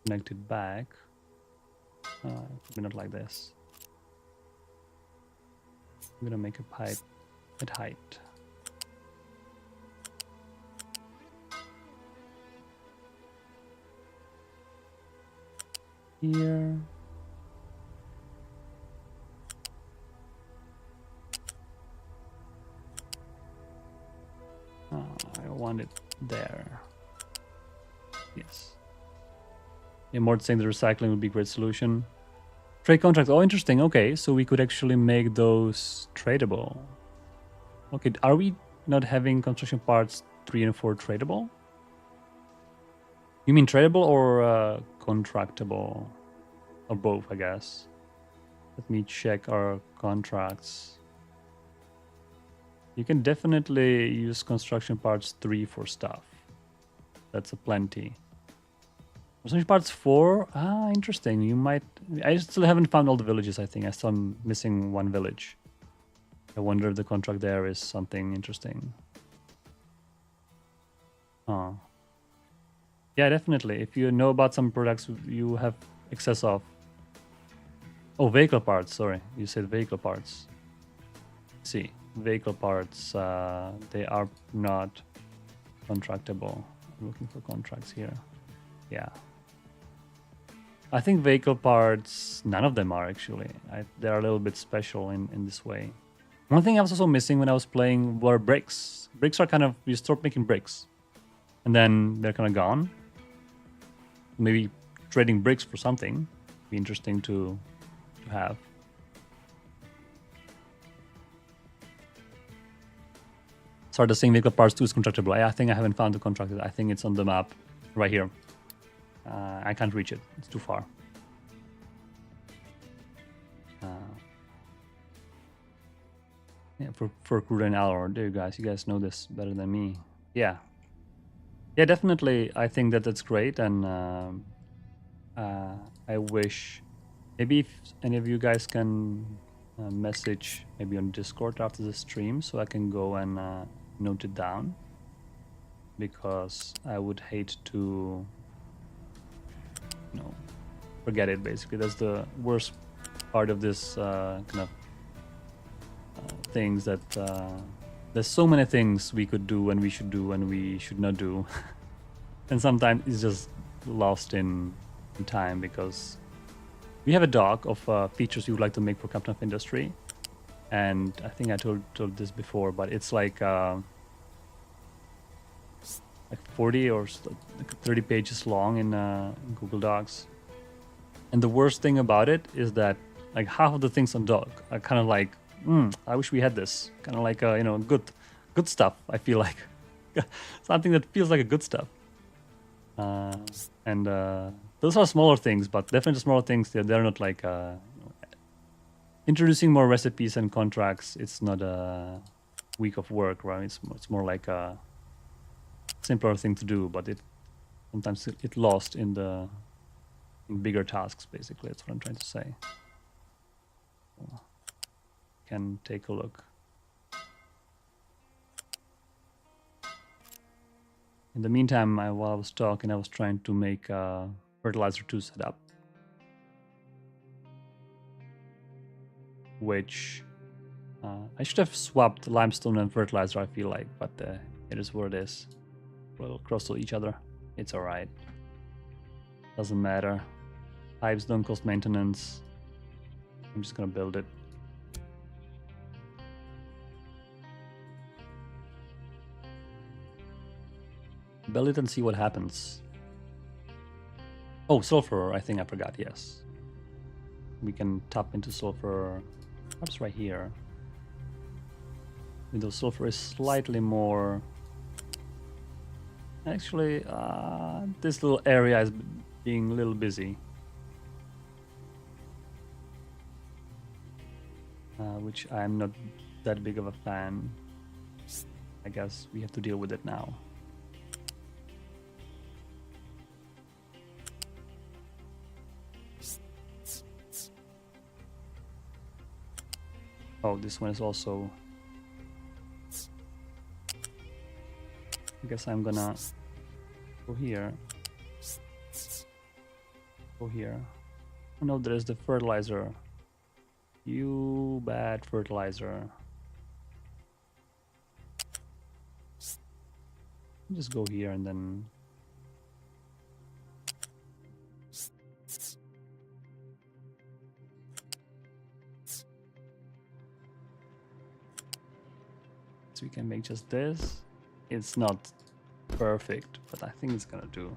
connect it back. Maybe not like this. I'm gonna make a pipe at height. Here. I want it there. Yes. Yeah, more saying the recycling would be a great solution. Trade contracts. Oh, interesting. Okay, so we could actually make those tradable. Okay, are we not having construction parts 3 and 4 tradable? You mean tradable or contractable? Or both, I guess. Let me check our contracts. You can definitely use construction parts 3 for stuff. That's a plenty. Construction parts 4? Ah, interesting. You might... I still haven't found all the villages, I think. I still am missing 1 village. I wonder if the contract there is something interesting. Huh. Yeah, definitely. If you know about some products you have excess of. Oh, vehicle parts. Sorry, you said vehicle parts. See, vehicle parts, they are not contractable. I'm looking for contracts here. Yeah. I think vehicle parts, none of them are actually. They're a little bit special in this way. One thing I was also missing when I was playing were bricks. Bricks are kind of, you start making bricks. And then they're kind of gone. Maybe trading bricks for something be interesting to have. Sorry, the saying vehicle parts 2 is contractable. I think I haven't found the contract. I think it's on the map right here. I can't reach it. It's too far. Yeah, for crude and alloy. There you guys know this better than me. Yeah. Yeah, definitely. I think that's great, and I wish maybe if any of you guys can message maybe on Discord after the stream, so I can go and note it down, because I would hate to, you know, forget it. Basically, that's the worst part of this kind of things that There's so many things we could do and we should do and we should not do. And sometimes it's just lost in time because we have a doc of features we would like to make for Captain of Industry. And I think I told this before, but it's like 40 or 30 pages long in Google Docs. And the worst thing about it is that like half of the things on doc are kind of like, I wish we had this. Kind of like good stuff. I feel like something that feels like a good stuff. And those are smaller things, but definitely smaller things. They're not like introducing more recipes and contracts. It's not a week of work, right? It's more like a simpler thing to do, but sometimes it lost in bigger tasks. Basically, that's what I'm trying to say. So, can take a look. In the meantime, while I was talking, I was trying to make Fertilizer 2 setup, which I should have swapped limestone and fertilizer, I feel like, but it is what it is. We'll cross to each other. It's alright. Doesn't matter. Pipes don't cost maintenance. I'm just gonna build it. Build it and see what happens. Oh, sulfur, I think I forgot, yes. We can tap into sulfur, perhaps right here. Though sulfur is slightly more... Actually, this little area is being a little busy. Which I'm not that big of a fan. I guess we have to deal with it now. Oh, this one is also... I guess I'm gonna go here. Go here. Oh no, there's the fertilizer. You bad fertilizer. Just go here and then... So we can make just this. It's not perfect, but I think it's gonna do.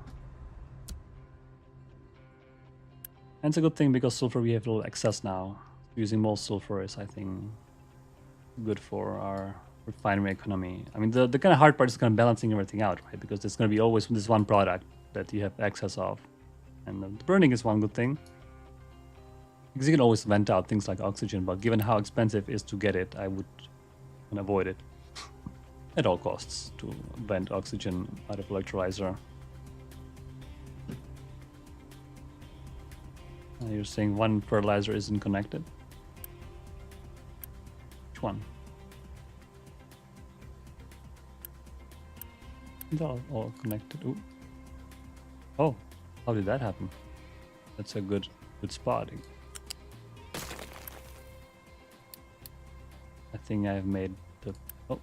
And it's a good thing because sulfur we have a little excess now. Using more sulfur is, I think, good for our refinery economy. I mean, the kind of hard part is kind of balancing everything out, right? Because there's gonna be always this one product that you have excess of. And the burning is one good thing. Because you can always vent out things like oxygen, but given how expensive it is to get it, I would avoid it. At all costs, to vent oxygen out of electrolyzer. You're saying one fertilizer isn't connected? Which one? They're all connected. Ooh. Oh, how did that happen? That's a good spot. I think I've made the... Oh.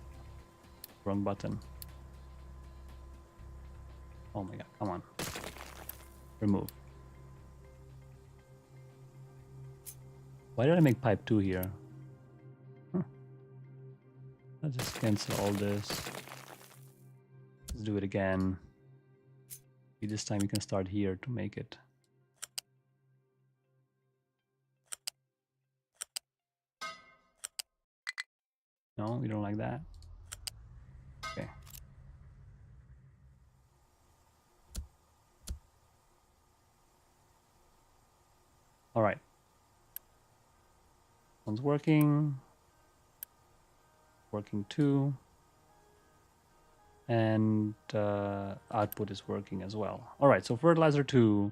Wrong button. Oh my god, come on. Remove. Why did I make pipe 2 here? I'll just cancel all this. Let's do it again. Maybe this time we can start here to make it. No, we don't like that. Okay. All right. One's working. Working too. And output is working as well. All right, so fertilizer 2.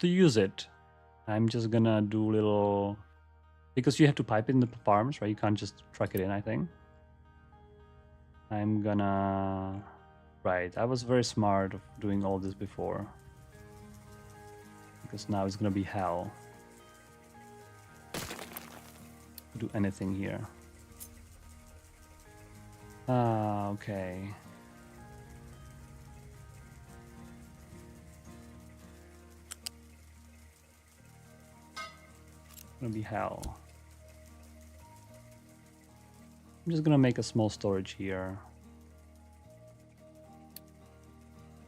To use it, I'm just gonna do little... Because you have to pipe it in the farms, right? You can't just truck it in, I think. I'm gonna... Right, I was very smart of doing all this before. Because now it's gonna be hell to do anything here. Ah, okay. Gonna be hell. I'm just gonna make a small storage here.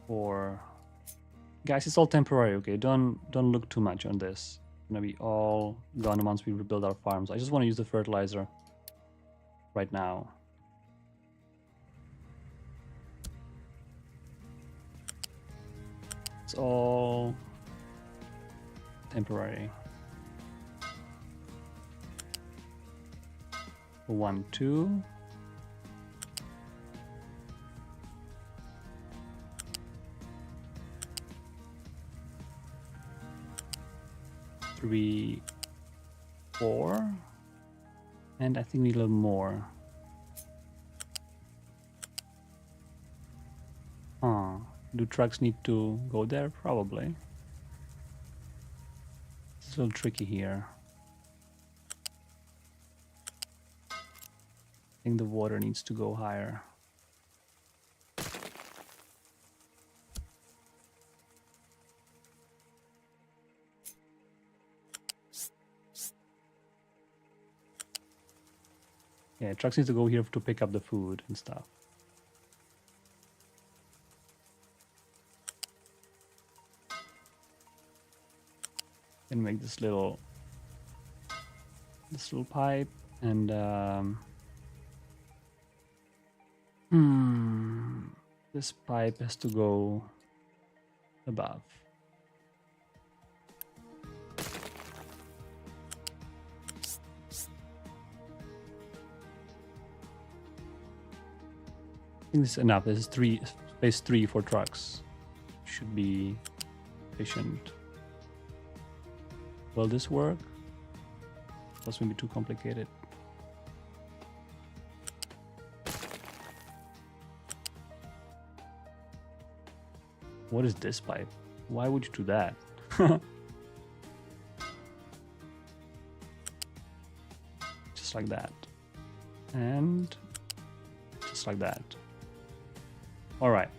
For guys, it's all temporary, okay? Don't look too much on this. It's gonna be all gone once we rebuild our farms. I just want to use the fertilizer right now. It's all temporary. 1, 2. Three, 4, and I think we need a little more. Do trucks need to go there? Probably. It's a little tricky here. I think the water needs to go higher. Yeah, trucks need to go here to pick up the food and stuff. And make this little pipe and this pipe has to go above. I think this is enough. This is space 3 for trucks. Should be efficient. Will this work? That's maybe too complicated. What is this pipe? Why would you do that? Just like that. And just like that. All right.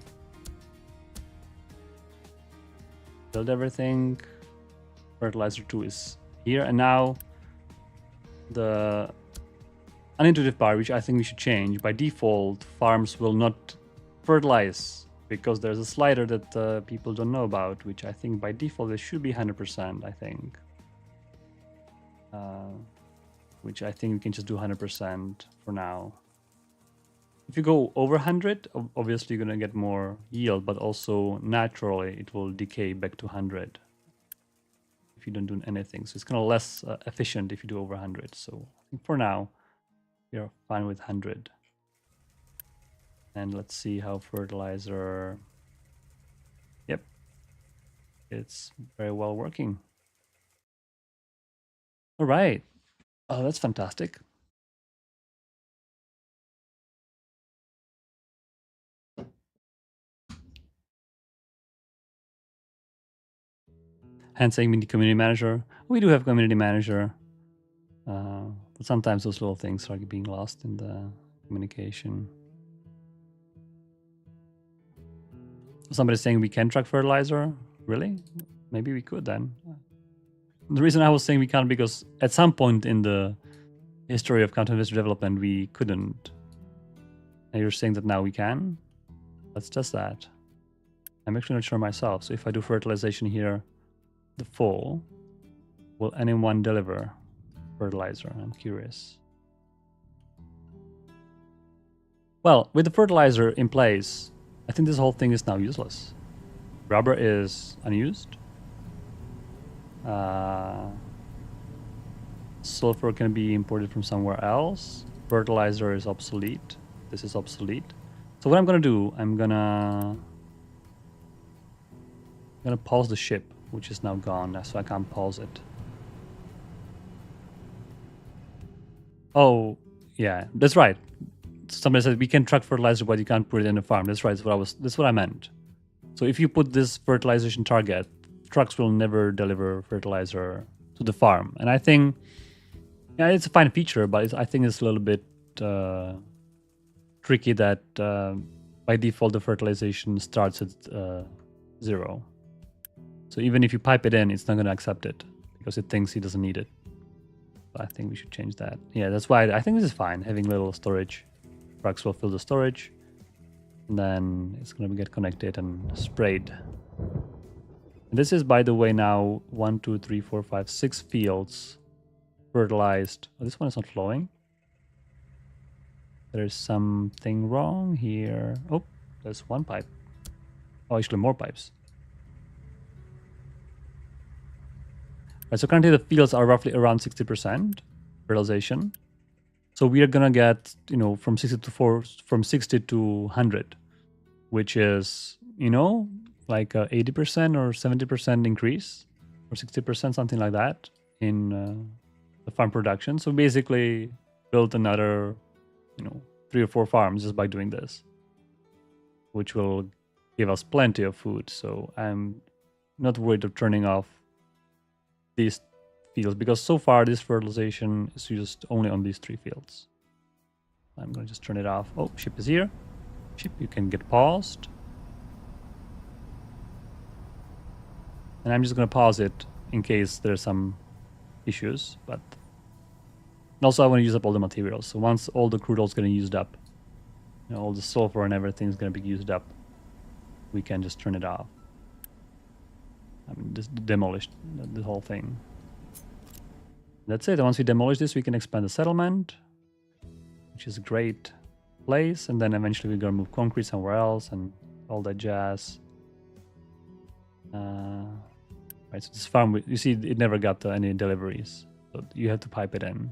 Build everything. Fertilizer 2 is here, and now the unintuitive part, which I think we should change. By default, farms will not fertilize because there's a slider that people don't know about, which I think by default it should be 100%, I think. Which I think we can just do 100% for now. If you go over 100, obviously you're going to get more yield, but also naturally it will decay back to 100 if you don't do anything. So it's kind of less efficient if you do over 100. So I think for now, you're fine with 100. And let's see how fertilizer... Yep, it's very well working. All right. Oh, that's fantastic. Hence saying we need community manager. We do have community manager. But sometimes those little things are being lost in the communication. Somebody's saying we can track fertilizer. Really? Maybe we could then. The reason I was saying we can't because at some point in the history of counter-investor development we couldn't. And you're saying that now we can? Let's test that. I'm actually not sure myself. So if I do fertilization here, the fall, will anyone deliver fertilizer? I'm curious. Well, with the fertilizer in place, I think this whole thing is now useless. Rubber is unused. Sulfur can be imported from somewhere else. Fertilizer is obsolete. This is obsolete. So what I'm gonna do, I'm gonna pause the ship, which is now gone, so I can't pause it. Oh, yeah, that's right. Somebody said we can track fertilizer, but you can't put it in the farm. That's right. That's what I meant. So if you put this fertilization target, trucks will never deliver fertilizer to the farm. And I think, yeah, it's a fine feature, but I think it's a little bit tricky that by default the fertilization starts at 0. So even if you pipe it in, it's not going to accept it because it thinks he doesn't need it. But I think we should change that. Yeah, that's why I think this is fine, having little storage. Trucks will fill the storage, and then it's going to get connected and sprayed. And this is, by the way, now 1, 2, 3, 4, 5, 6 fields fertilized. Oh, this one is not flowing. There's something wrong here. Oh, there's one pipe. Oh, actually more pipes. Right, so currently the fields are roughly around 60% fertilization. So we are gonna get, you know, from 60 to 100, which is, you know, like a 80% or 70% increase, or 60%, something like that, in the farm production. So basically, build another, you know, 3 or 4 farms just by doing this, which will give us plenty of food. So I'm not worried of turning off these fields, because so far this fertilization is used only on these 3 fields. I'm going to just turn it off. Oh, ship is here. Ship, you can get paused. And I'm just going to pause it in case there's some issues. But and also I want to use up all the materials. So once all the crude oil is getting used up, you know, all the sulfur and everything is going to be used up, we can just turn it off. I mean, just demolish the whole thing. That's it. Once we demolish this, we can expand the settlement, which is a great place. And then eventually we're going to move concrete somewhere else and all that jazz. Right, so this farm, you see, it never got any deliveries. So you have to pipe it in.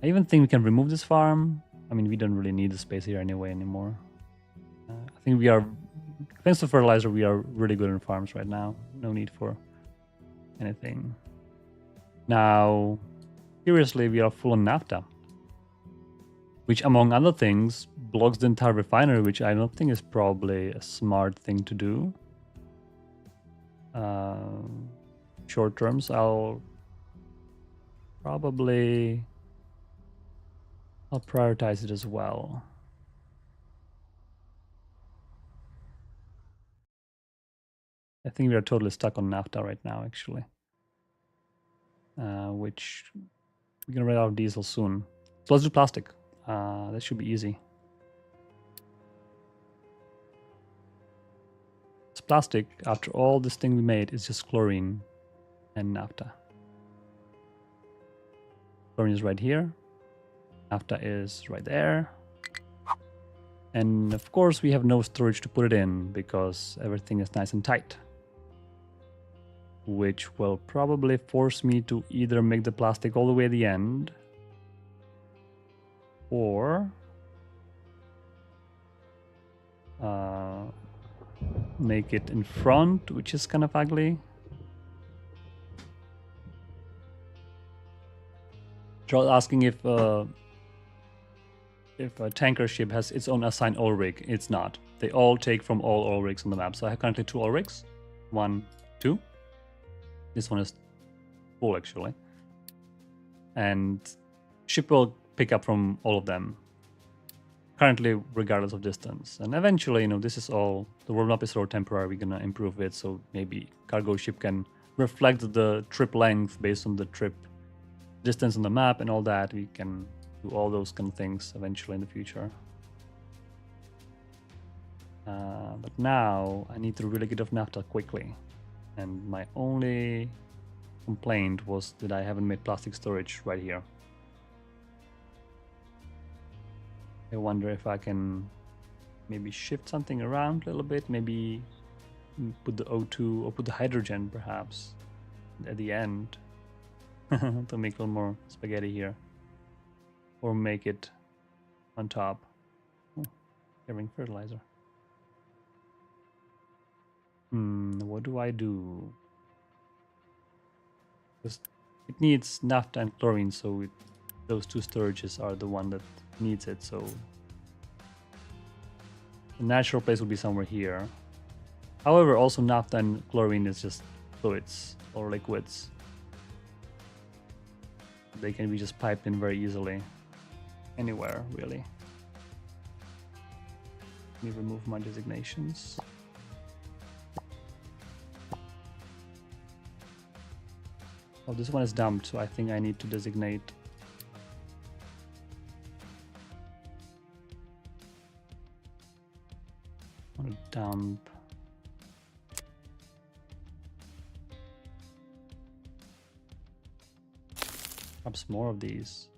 I even think we can remove this farm. I mean, we don't really need the space here anymore. I think we are, thanks to fertilizer, we are really good in farms right now. No need for anything. Now, curiously, we are full on naphtha, which, among other things, blocks the entire refinery, which I don't think is probably a smart thing to do. Short terms, I'll prioritize it as well. I think we are totally stuck on naphtha right now, actually. Which we're gonna run out of diesel soon. So let's do plastic. That should be easy. It's plastic, after all this thing we made, is just chlorine and naphtha. Chlorine is right here. Naphtha is right there. And of course we have no storage to put it in because everything is nice and tight. Which will probably force me to either make the plastic all the way at the end or make it in front, which is kind of ugly. Charles asking if a tanker ship has its own assigned oil rig. It's not. They all take from all oil rigs on the map. So I have currently 2 oil rigs. 1, 2. This one is full, actually. And ship will pick up from all of them. Currently, regardless of distance. And eventually, you know, this is all, the world map is sort of temporary. We're going to improve it. So maybe cargo ship can reflect the trip length based on the trip distance on the map and all that. We can do all those kind of things eventually in the future. But now I need to really get off naphtha quickly. And my only complaint was that I haven't made plastic storage right here. I wonder if I can maybe shift something around a little bit, maybe put the O2 or put the hydrogen perhaps at the end to make a little more spaghetti here, or make it on top. Oh, having fertilizer. What do I do? Because it needs naphtha and chlorine, so those 2 storages are the one that needs it. So the natural place would be somewhere here. However, also naphtha and chlorine is just fluids or liquids. They can be just piped in very easily, anywhere really. Let me remove my designations. Oh, this one is dumped, so I think I need to designate. I want to dump. Perhaps more of these.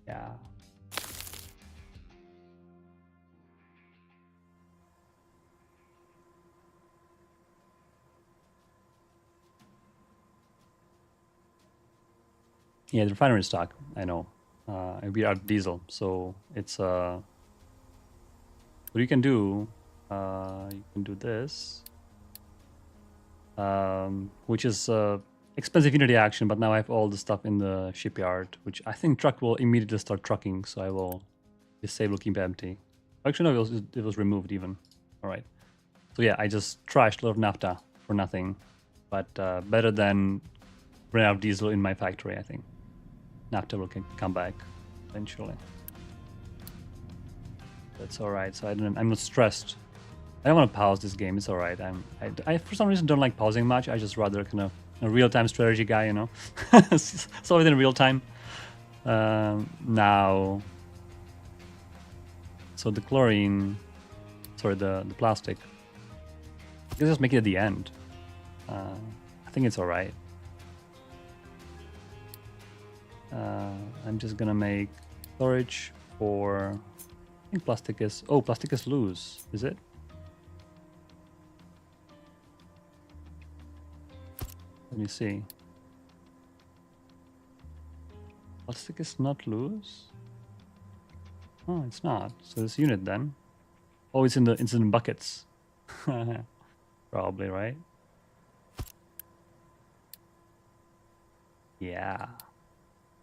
Yeah. Yeah, the refinery stock, I know. We are diesel, so it's what you can do, you can do this, which is expensive unity action, but now I have all the stuff in the shipyard, which I think truck will immediately start trucking, so I will disable keep empty. Actually, no, it was removed even. All right. So yeah, I just trashed a lot of naphtha for nothing, but better than run out of diesel in my factory, I think. Naphtha will come back eventually. That's all right. So I'm not stressed. I don't want to pause this game. It's all right. I for some reason don't like pausing much. I just rather kind of a real-time strategy guy, you know. It's always in real time. Now, so the chlorine, sorry, the plastic. Let's just make it at the end. I think it's all right. I'm just gonna make storage for. I think plastic is. Oh, plastic is loose. Is it? Let me see. Plastic is not loose. Oh, it's not. So this unit then. Oh, it's in the buckets. Probably, right? Yeah.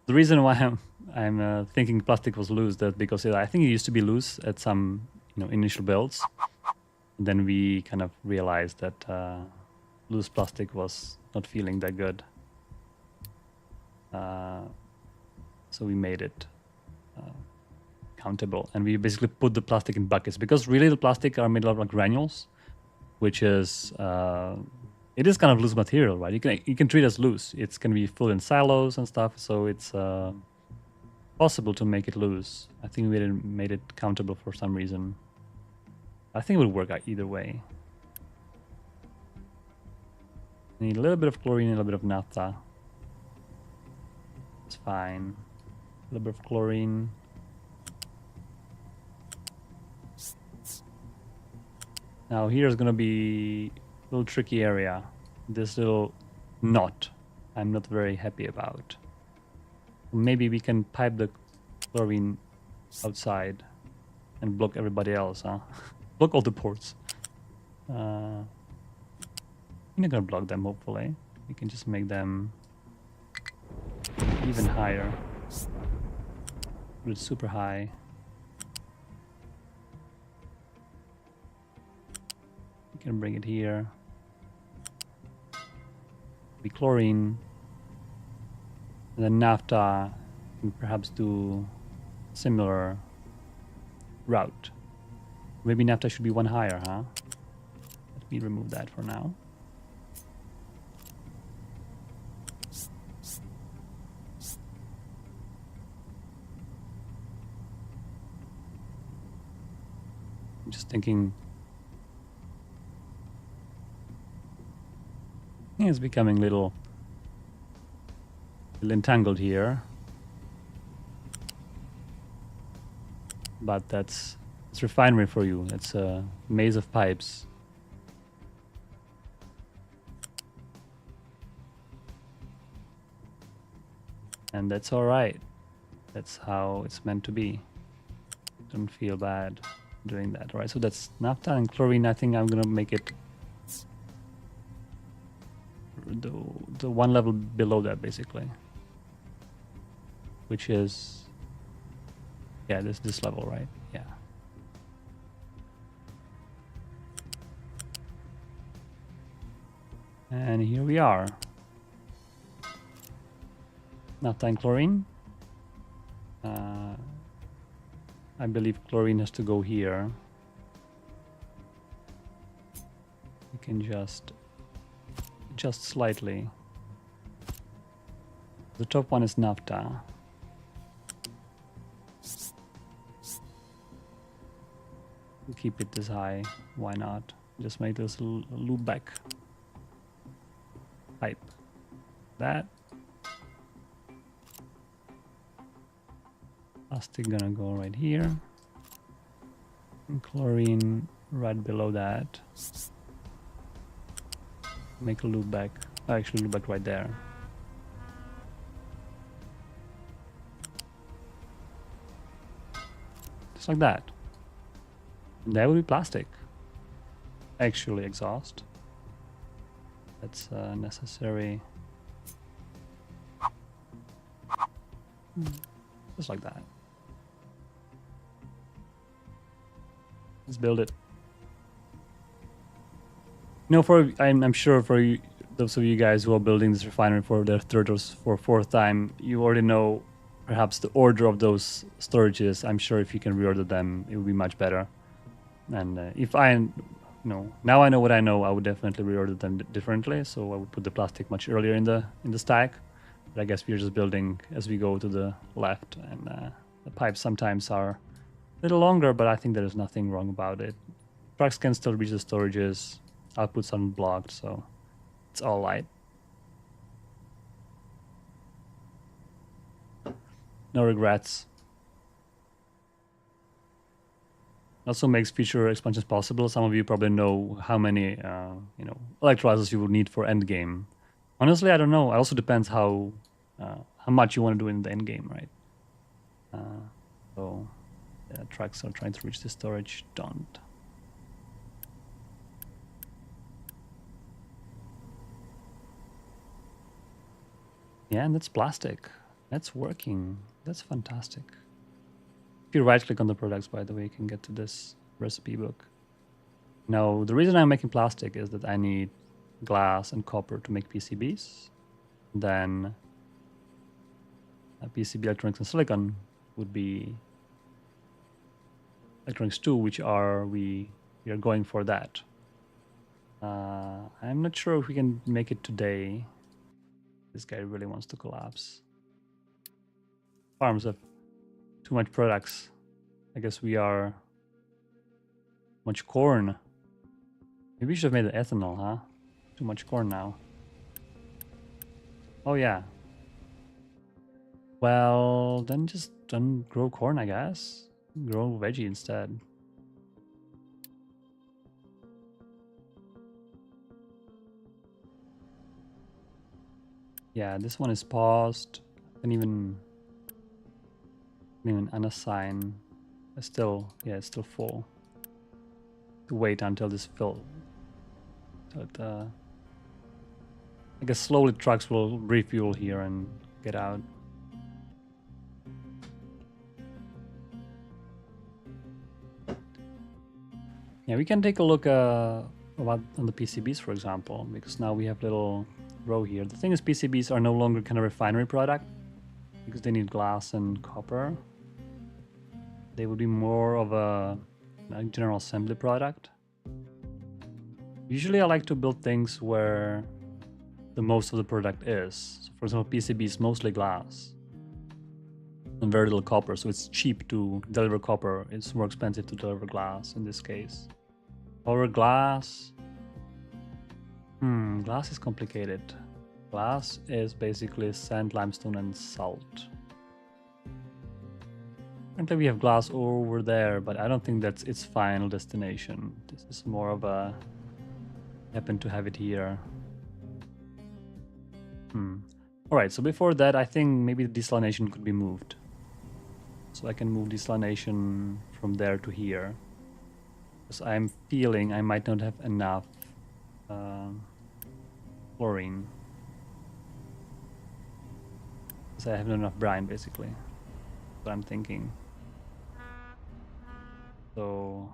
The reason why I'm thinking plastic was loose that because I think it used to be loose at some initial builds. Then we kind of realized that loose plastic was not feeling that good. So we made it countable, and we basically put the plastic in buckets because really the plastic are made of like granules, which is it is kind of loose material, right? You can treat it as loose. It's going to be full in silos and stuff, so it's possible to make it loose. I think we made it countable for some reason. I think it would work out either way. Need a little bit of chlorine and a little bit of naphtha. It's fine. A little bit of chlorine. Now here's gonna be a little tricky area. This little knot I'm not very happy about. Maybe we can pipe the chlorine outside and block everybody else, huh? Block all the ports. We're not gonna block them, hopefully. We can just make them even higher. Put it super high. We can bring it here. Be chlorine. And then naphtha can perhaps do similar route. Maybe naphtha should be one higher, huh? Let me remove that for now. I'm just thinking. It's becoming a little entangled here. But it's refinery for you. It's a maze of pipes. And that's all right. That's how it's meant to be. Don't feel bad doing that. All right, so that's naphtha and chlorine. I think I'm gonna make it the one level below that, basically, which is this level, right? Yeah. And here we are. Naphtha and chlorine. I believe chlorine has to go here. can just slightly. The top one is naphtha. Keep it this high. Why not? Just make this a loop back pipe. That plastic gonna go right here. And chlorine right below that. Make a loop back. Actually, loop back right there. Just like that. And that would be plastic. Actually, exhaust. That's necessary. Just like that. Let's build it. You know, I'm sure for you, those of you guys who are building this refinery for the third or fourth time, you already know perhaps the order of those storages. I'm sure if you can reorder them, it would be much better. And if now I know what I know, I would definitely reorder them differently. So I would put the plastic much earlier in the stack. But I guess we're just building as we go to the left, and the pipes sometimes are a little longer, but I think there is nothing wrong about it. Trucks can still reach the storages. Outputs unblocked, so it's all light. No regrets. Also makes future expansions possible. Some of you probably know how many electrolyzers you would need for endgame. Honestly, I don't know. It also depends how much you want to do in the endgame, right? So yeah, trucks are trying to reach the storage. Don't. Yeah, and that's plastic. That's working. That's fantastic. If you right click on the products, by the way, you can get to this recipe book. Now, the reason I'm making plastic is that I need glass and copper to make PCBs. Then PCB electronics and silicon would be electronics 2, which we are going for that. I'm not sure if we can make it today. This guy really wants to collapse. Farms have too much products. I guess we are much corn. Maybe we should have made the ethanol, huh? Too much corn now. Oh yeah. Well, then just don't grow corn, I guess. Grow veggie instead. Yeah, this one is paused. And even unassign. It's still full. To wait until this fill. But I guess slowly trucks will refuel here and get out. Yeah, we can take a look on the PCBs, for example, because now we have little row here. The thing is, PCBs are no longer kind of refinery product because they need glass and copper. They would be more of a general assembly product. Usually I like to build things where the most of the product is. So for example, PCB is mostly glass and very little copper, so it's cheap to deliver copper. It's more expensive to deliver glass in this case. Or glass. Glass is complicated. Glass is basically sand, limestone, and salt. Currently we have glass over there, but I don't think that's its final destination. This is more of a happen to have it here. Alright, so before that I think maybe the desalination could be moved. So I can move desalination from there to here. Because I'm feeling I might not have enough chlorine. Because I have not enough brine basically. That's what I'm thinking. So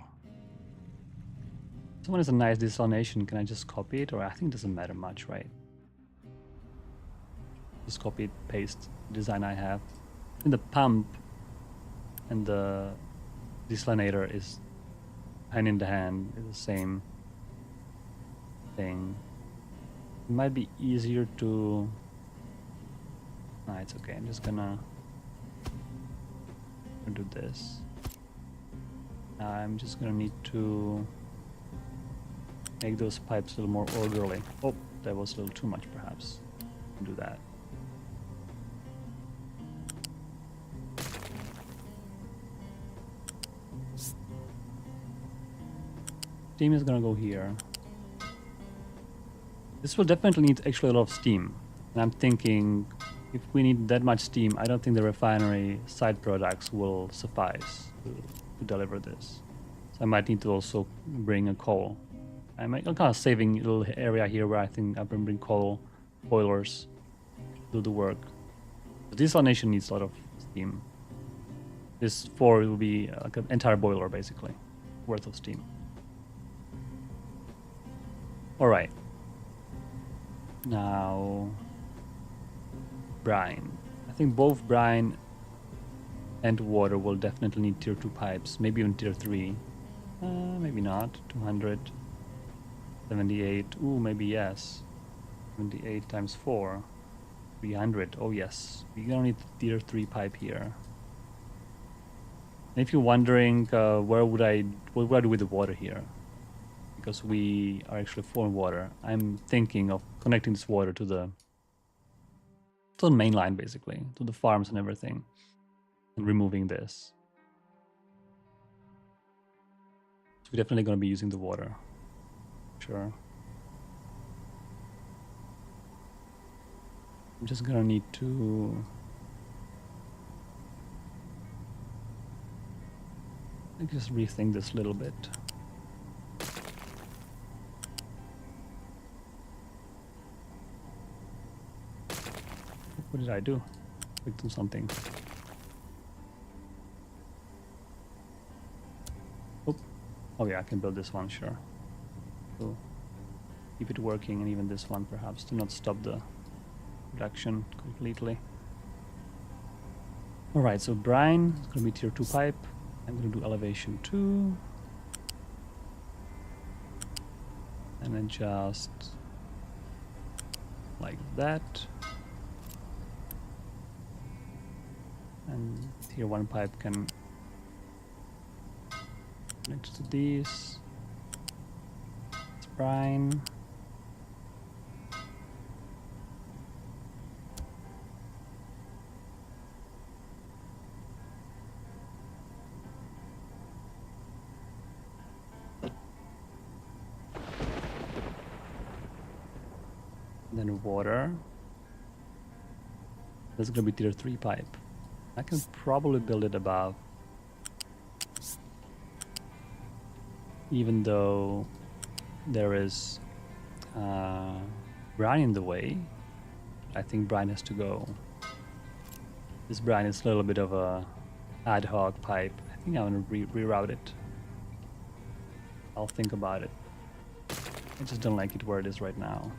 this one is a nice desalination. Can I just copy it? Or I think it doesn't matter much, right? Just copy, paste the design I have. And the pump and the desalinator is hand in the hand, is the same. thing. It might be easier to... Nah, it's okay. I'm just gonna do this. I'm just gonna need to make those pipes a little more orderly. Oh, that was a little too much, perhaps. Do that. Steam is gonna go here. This will definitely need actually a lot of steam. And I'm thinking, if we need that much steam, I don't think the refinery side products will suffice to deliver this. So I might need to also bring a coal. I'm kind of saving a little area here where I think I can bring coal boilers to do the work. The desalination needs a lot of steam. This 4 will be like an entire boiler, basically, worth of steam. All right. Now, brine. I think both brine and water will definitely need tier 2 pipes, maybe even tier 3. Maybe not. 200. 78. Ooh, maybe yes. 78 times 4. 300. Oh yes. We're gonna need tier 3 pipe here. And if you're wondering what would I do with the water here? Because we are actually full of water. I'm thinking of connecting this water to the main line, basically, to the farms and everything, and removing this. So we're definitely going to be using the water. Sure. I'm just going to need to... I just rethink this a little bit. What did I do? Clicked on something. Oh yeah, I can build this one, sure. So keep it working, and even this one perhaps, to not stop the production completely. Alright, so brine is going to be tier 2 pipe. I'm going to do elevation 2. And then just like that. And tier 1 pipe can connect to these. It's brine. And then water. That's going to be tier 3 pipe. I can probably build it above, even though there is brine in the way. I think brine has to go. This brine is a little bit of a ad hoc pipe. I think I'm gonna reroute it. I'll think about it. I just don't like it where it is right now.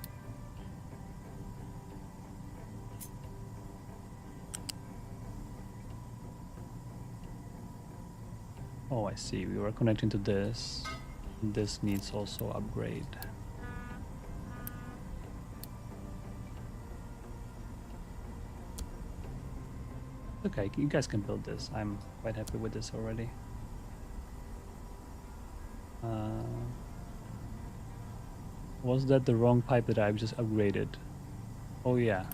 Oh, I see. We were connecting to this. This needs also upgrade. Okay, you guys can build this. I'm quite happy with this already. Was that the wrong pipe that I've just upgraded? Oh yeah.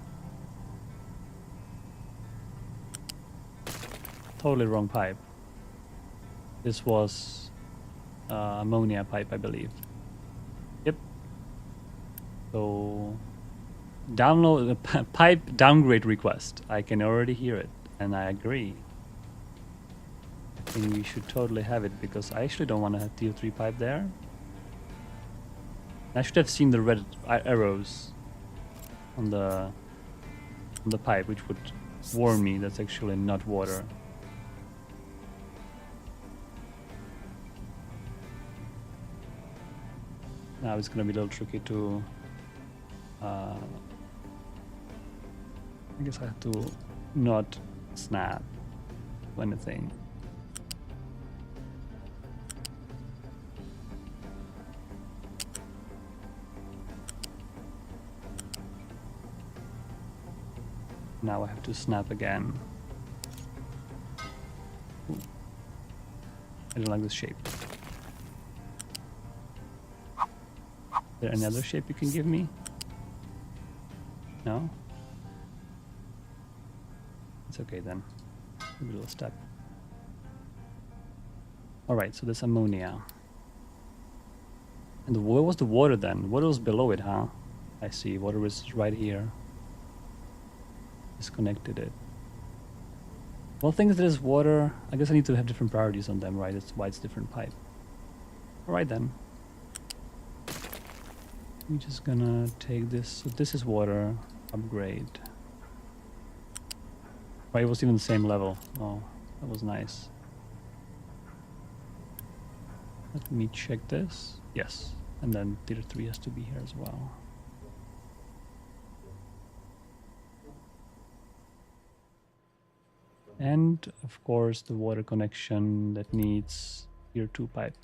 Totally wrong pipe. This was ammonia pipe, I believe. Yep. So download the pipe downgrade request. I can already hear it, and I agree. I think we should totally have it, because I actually don't want to have tier 3 pipe there. I should have seen the red arrows on the pipe, which would warn me that's actually not water. Now it's gonna be a little tricky to... I guess I have to not snap anything. Now I have to snap again. Ooh. I don't like this shape. Is there any other shape you can give me? No? It's okay then. A little step. Alright, so this ammonia. And where was the water then? Water was below it, huh? I see. Water was right here. Disconnected it. Well, thing is there's water. I guess I need to have different priorities on them, right? That's why it's different pipe. Alright then. I'm just gonna take this. So this is water. Upgrade. Right, it was even the same level. Oh, that was nice. Let me check this. Yes. And then tier 3 has to be here as well. And of course the water connection that needs tier 2 pipe.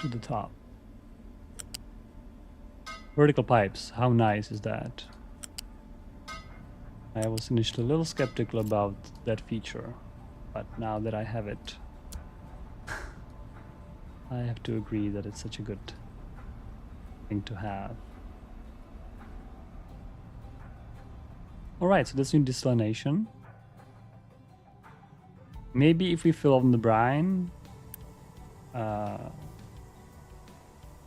To the top. Vertical pipes, how nice is that? I was initially a little skeptical about that feature, but now that I have it, I have to agree that it's such a good thing to have. Alright, so that's new desalination. Maybe if we fill up the brine,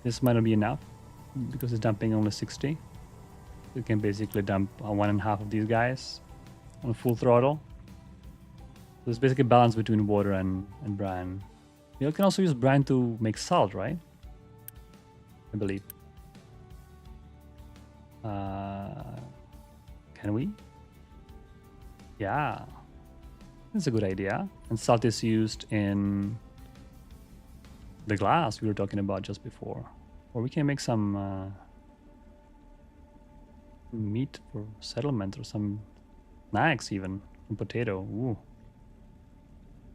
this might not be enough because it's dumping only 60. You can basically dump 1.5 of these guys on full throttle. So it's basically a balance between water and brine. You can also use brine to make salt, right? I believe. Can we? Yeah. That's a good idea. And salt is used in the glass we were talking about just before. Or we can make some meat for settlement or some snacks even. Some potato. Ooh.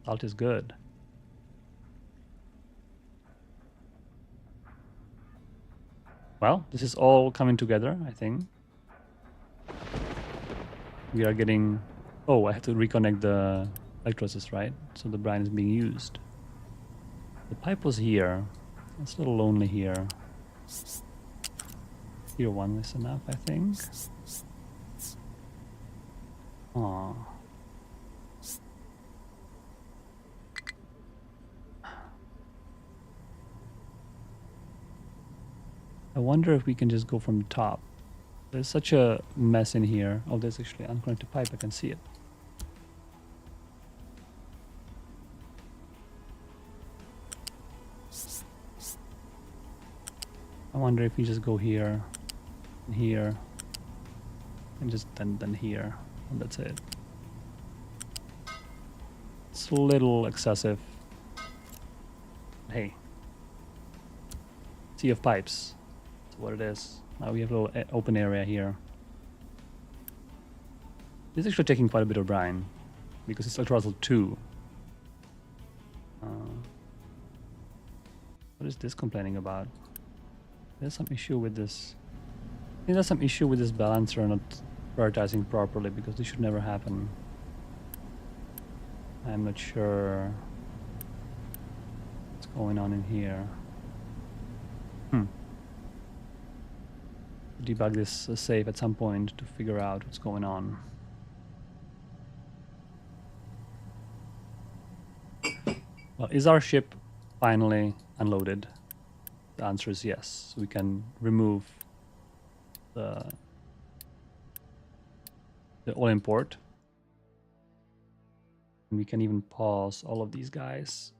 Salt is good. Well, this is all coming together, I think. We are getting... Oh, I have to reconnect the electrolysis, right? So the brine is being used. The pipe was here. It's a little lonely here. Tier 1 is enough, I think. Aww. I wonder if we can just go from the top. There's such a mess in here. Oh, there's actually unconnected pipe. I can see it. I wonder if we just go here, and here, and just then here, and that's it. It's a little excessive. Hey, sea of pipes. That's what it is. Now we have a little open area here. This is actually taking quite a bit of brine because it's electrolysis 2. What is this complaining about? There's some issue with this. I think there's some issue with this balancer not prioritizing properly because this should never happen. I'm not sure what's going on in here. Debug this safe at some point to figure out what's going on. Well, is our ship finally unloaded? The answer is yes. So we can remove the oil import. And we can even pause all of these guys,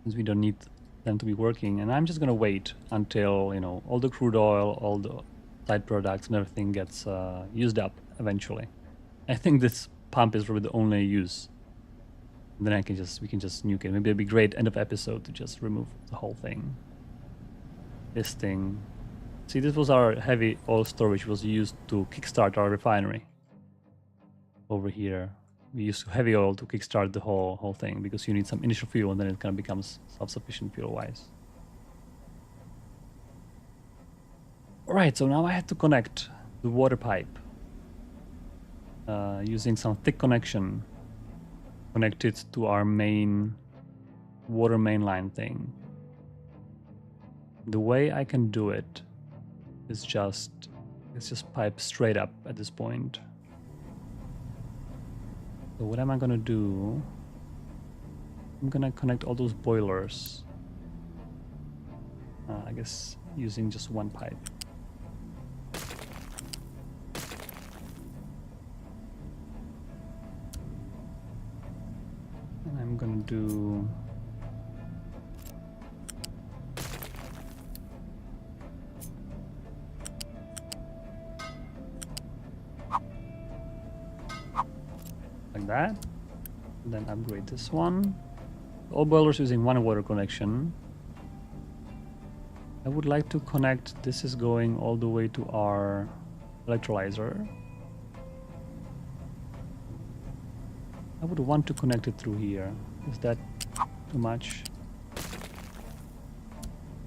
since we don't need them to be working. And I'm just gonna wait until, you know, all the crude oil, all the side products and everything gets used up eventually. I think this pump is probably the only use. And then we can just nuke it. Maybe it'd be great end of episode to just remove the whole thing. This thing. See, this was our heavy oil storage, was used to kickstart our refinery. Over here, we use heavy oil to kickstart the whole thing because you need some initial fuel and then it kind of becomes self-sufficient fuel-wise. Alright, so now I had to connect the water pipe using some thick connection. Connect it to our main water main line thing. The way I can do it is just pipe straight up at this point. So what am I gonna do? I'm gonna connect all those boilers. I guess using just one pipe. And I'm gonna do like that, and then upgrade this one. All boilers using one water connection. I would like to connect, this is going all the way to our electrolyzer. I would want to connect it through here. Is that too much?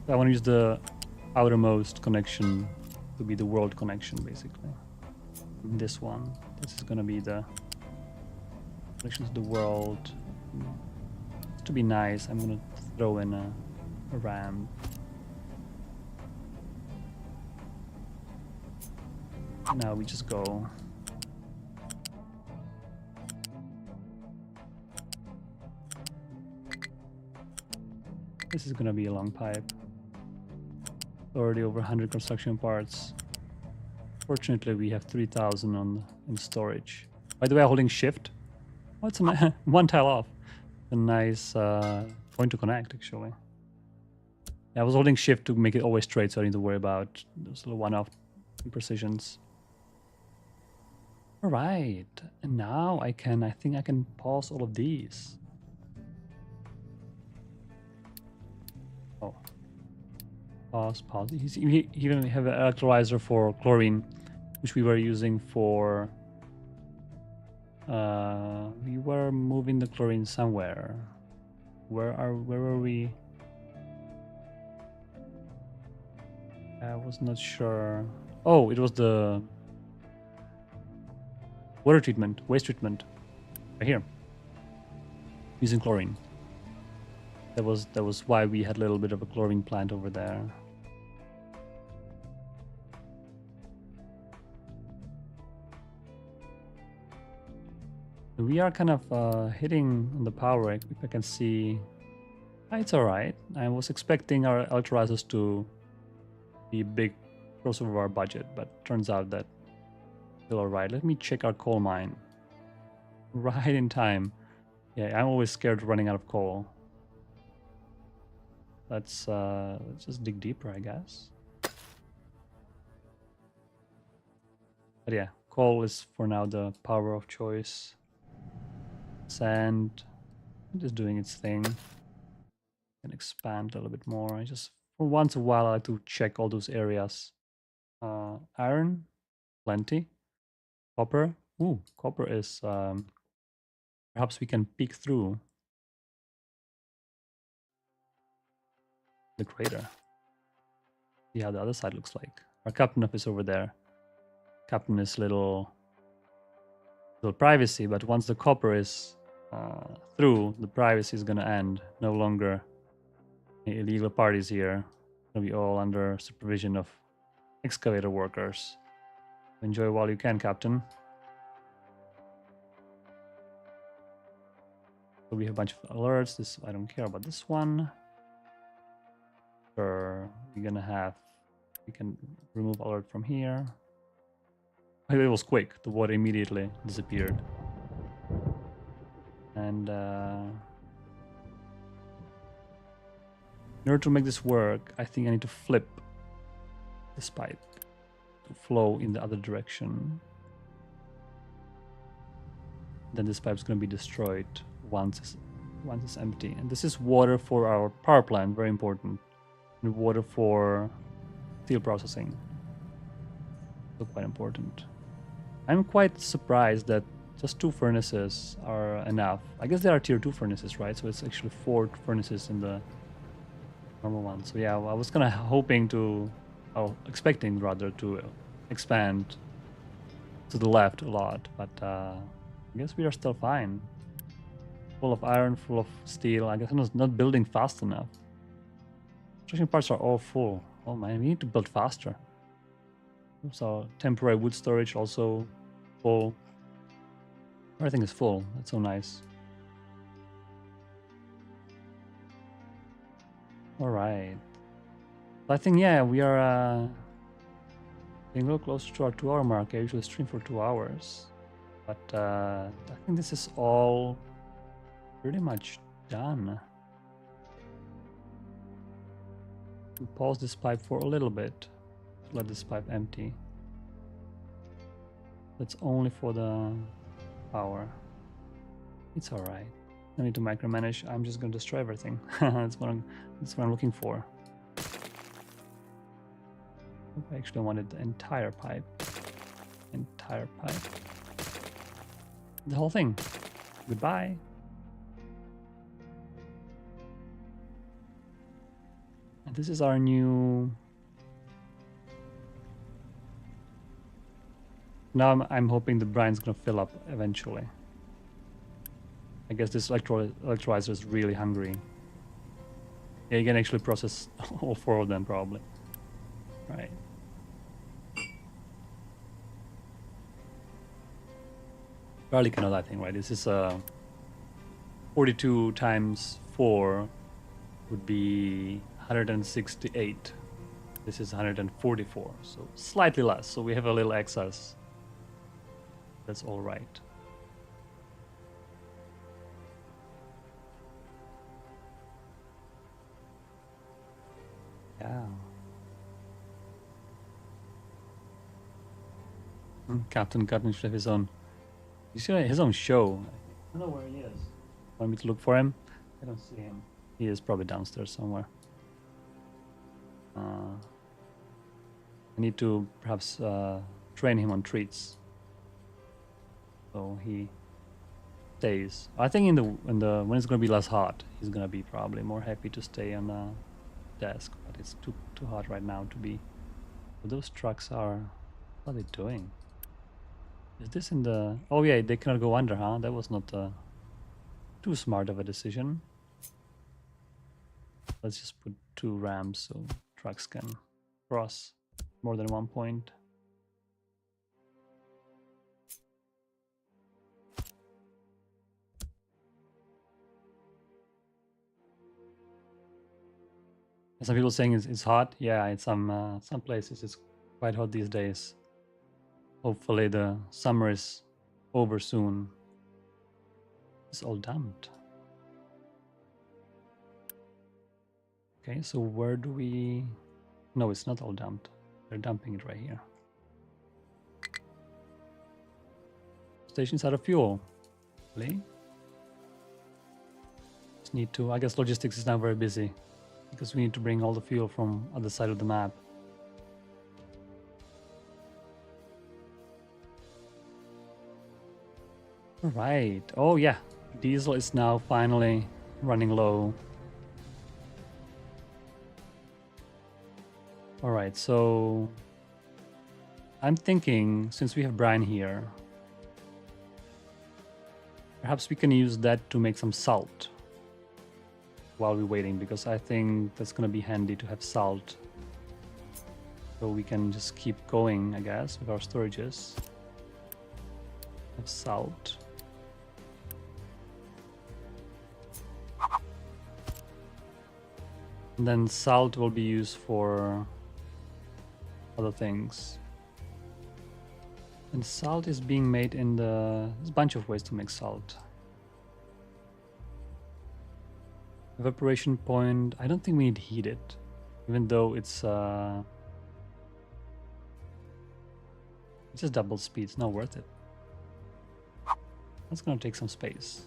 I want to use the outermost connection to be the world connection, basically. This one. This is gonna be the connection to the world. To be nice, I'm gonna throw in a ramp. Now we just go. This is gonna be a long pipe. Already over 100 construction parts. Fortunately, we have 3,000 in storage. By the way, I'm holding shift. Oh, it's a one tile off. A nice point to connect, actually. Yeah, I was holding shift to make it always straight, so I didn't need to worry about those little one-off imprecisions. All right, and now I think I can pause all of these. Oh, pause. We even have an electrolyzer for chlorine, which we were using for. We were moving the chlorine somewhere. Where were we? I was not sure. Oh, it was the water treatment, waste treatment, right here, using chlorine. That was why we had a little bit of a chlorine plant over there. We are kind of hitting on the power. If I can see, it's all right. I was expecting our electrolyzers to be a big crossover of our budget, but turns out that still all right. Let me check our coal mine. Right in time. Yeah, I'm always scared of running out of coal. Let's just dig deeper, I guess. But yeah, coal is for now the power of choice. Sand, just doing its thing. Can expand a little bit more. I just, for once in a while, I like to check all those areas. Iron, plenty. Copper, ooh, copper is, perhaps we can peek through the crater. See how the other side looks like. Our captain is over there. Captain is little privacy, but once the copper is through, the privacy is gonna end. No longer illegal parties here. Gonna be all under supervision of excavator workers. Enjoy while you can, Captain. So we have a bunch of alerts. This, I don't care about this one. Sure, we're gonna have, we can remove alert from here. It was quick. The water immediately disappeared. And in order to make this work, I think I need to flip this pipe to flow in the other direction. Then this pipe's going to be destroyed once it's empty. And this is water for our power plant, very important. And water for steel processing, so quite important. I'm quite surprised that just 2 furnaces are enough. I guess there are tier 2 furnaces, right? So it's actually 4 furnaces in the normal one. So yeah, I was kind of hoping to expecting rather to expand to the left a lot, but I guess we are still fine. Full of iron, full of steel. I guess I'm not building fast enough. Construction parts are all full. Oh man, we need to build faster. So temporary wood storage also full. Everything is full. That's so nice. All right. I think, yeah, we are getting a little closer to our 2-hour mark. I usually stream for 2 hours. But I think this is all pretty much done. We'll pause this pipe for a little bit. Let this pipe empty. That's only for the power. It's all right. I need to micromanage. I'm just going to destroy everything. that's what I'm looking for. I actually wanted the entire pipe. Entire pipe. The whole thing. Goodbye. And this is our new... Now I'm hoping the brine's gonna fill up eventually. I guess this electrolyzer is really hungry. Yeah, you can actually process all 4 of them probably. Right. Barley cannot, I think, right? This is 42 times 4 would be 168. This is 144, so slightly less. So we have a little excess. That's all right. Yeah. Captain Cotton should have his own. He's got his own show. I don't know where he is. Want me to look for him? I don't see him. He is probably downstairs somewhere. I need to perhaps train him on treats, so he stays. I think when it's gonna be less hot, he's gonna be probably more happy to stay on the desk. But it's too hot right now to be. But those trucks are. What are they doing? Is this in the... Oh yeah, they cannot go under, huh? That was not too smart of a decision. Let's just put 2 ramps so trucks can cross more than 1 point. Some people saying it's hot. Yeah, in some places it's quite hot these days. Hopefully the summer is over soon. It's all dumped. Okay, so where do we... No, it's not all dumped. They're dumping it right here. Station's out of fuel. Really? Just need to... I guess logistics is now very busy, because we need to bring all the fuel from other side of the map. Right. Oh yeah, diesel is now finally running low. All right, so I'm thinking, since we have brine here, perhaps we can use that to make some salt while we're waiting, because I think that's gonna be handy to have salt. So we can just keep going, I guess, with our storages. Have salt. And then salt will be used for other things. And salt is being made in there's a bunch of ways to make salt. Evaporation point, I don't think we need to heat it, even though it's just double speed, it's not worth it. That's gonna take some space.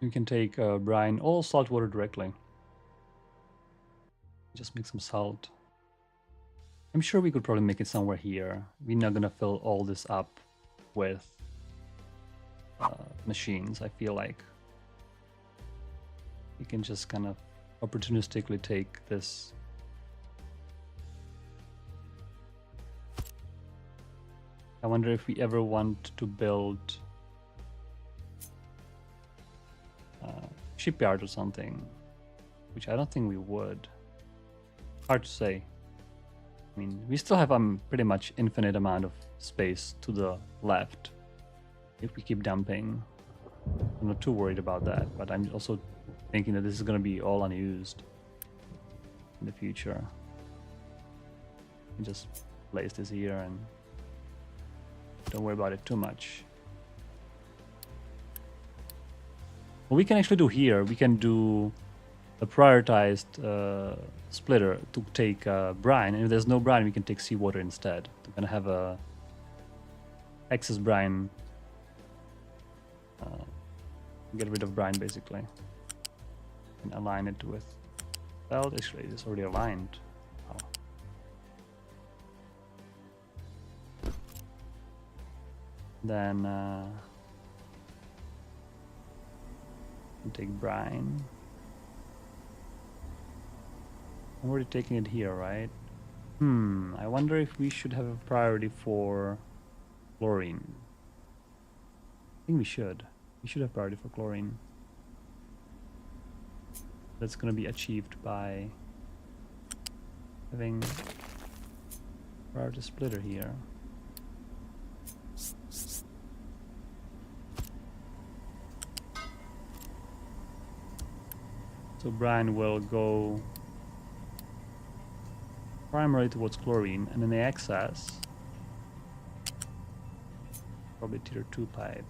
You can take brine or salt water directly. Just make some salt. I'm sure we could probably make it somewhere here. We're not gonna fill all this up with machines. I feel like you can just kind of opportunistically take this. I wonder if we ever want to build a shipyard or something, which I don't think we would. Hard to say. I mean, we still have pretty much infinite amount of space to the left if we keep dumping. I'm not too worried about that, but I'm also thinking that this is going to be all unused in the future. And just place this here and don't worry about it too much. What we can actually do here, we can do a prioritized splitter to take brine, and if there's no brine, we can take seawater instead. We're gonna have a excess brine. Get rid of brine basically, and align it with. Well, actually, it's already aligned. Wow. Then take brine. I'm already taking it here, right? I wonder if we should have a priority for chlorine. I think we should. We should have priority for chlorine. That's going to be achieved by having priority splitter here. So brine will go primarily towards chlorine, and then the excess probably tier 2 pipe.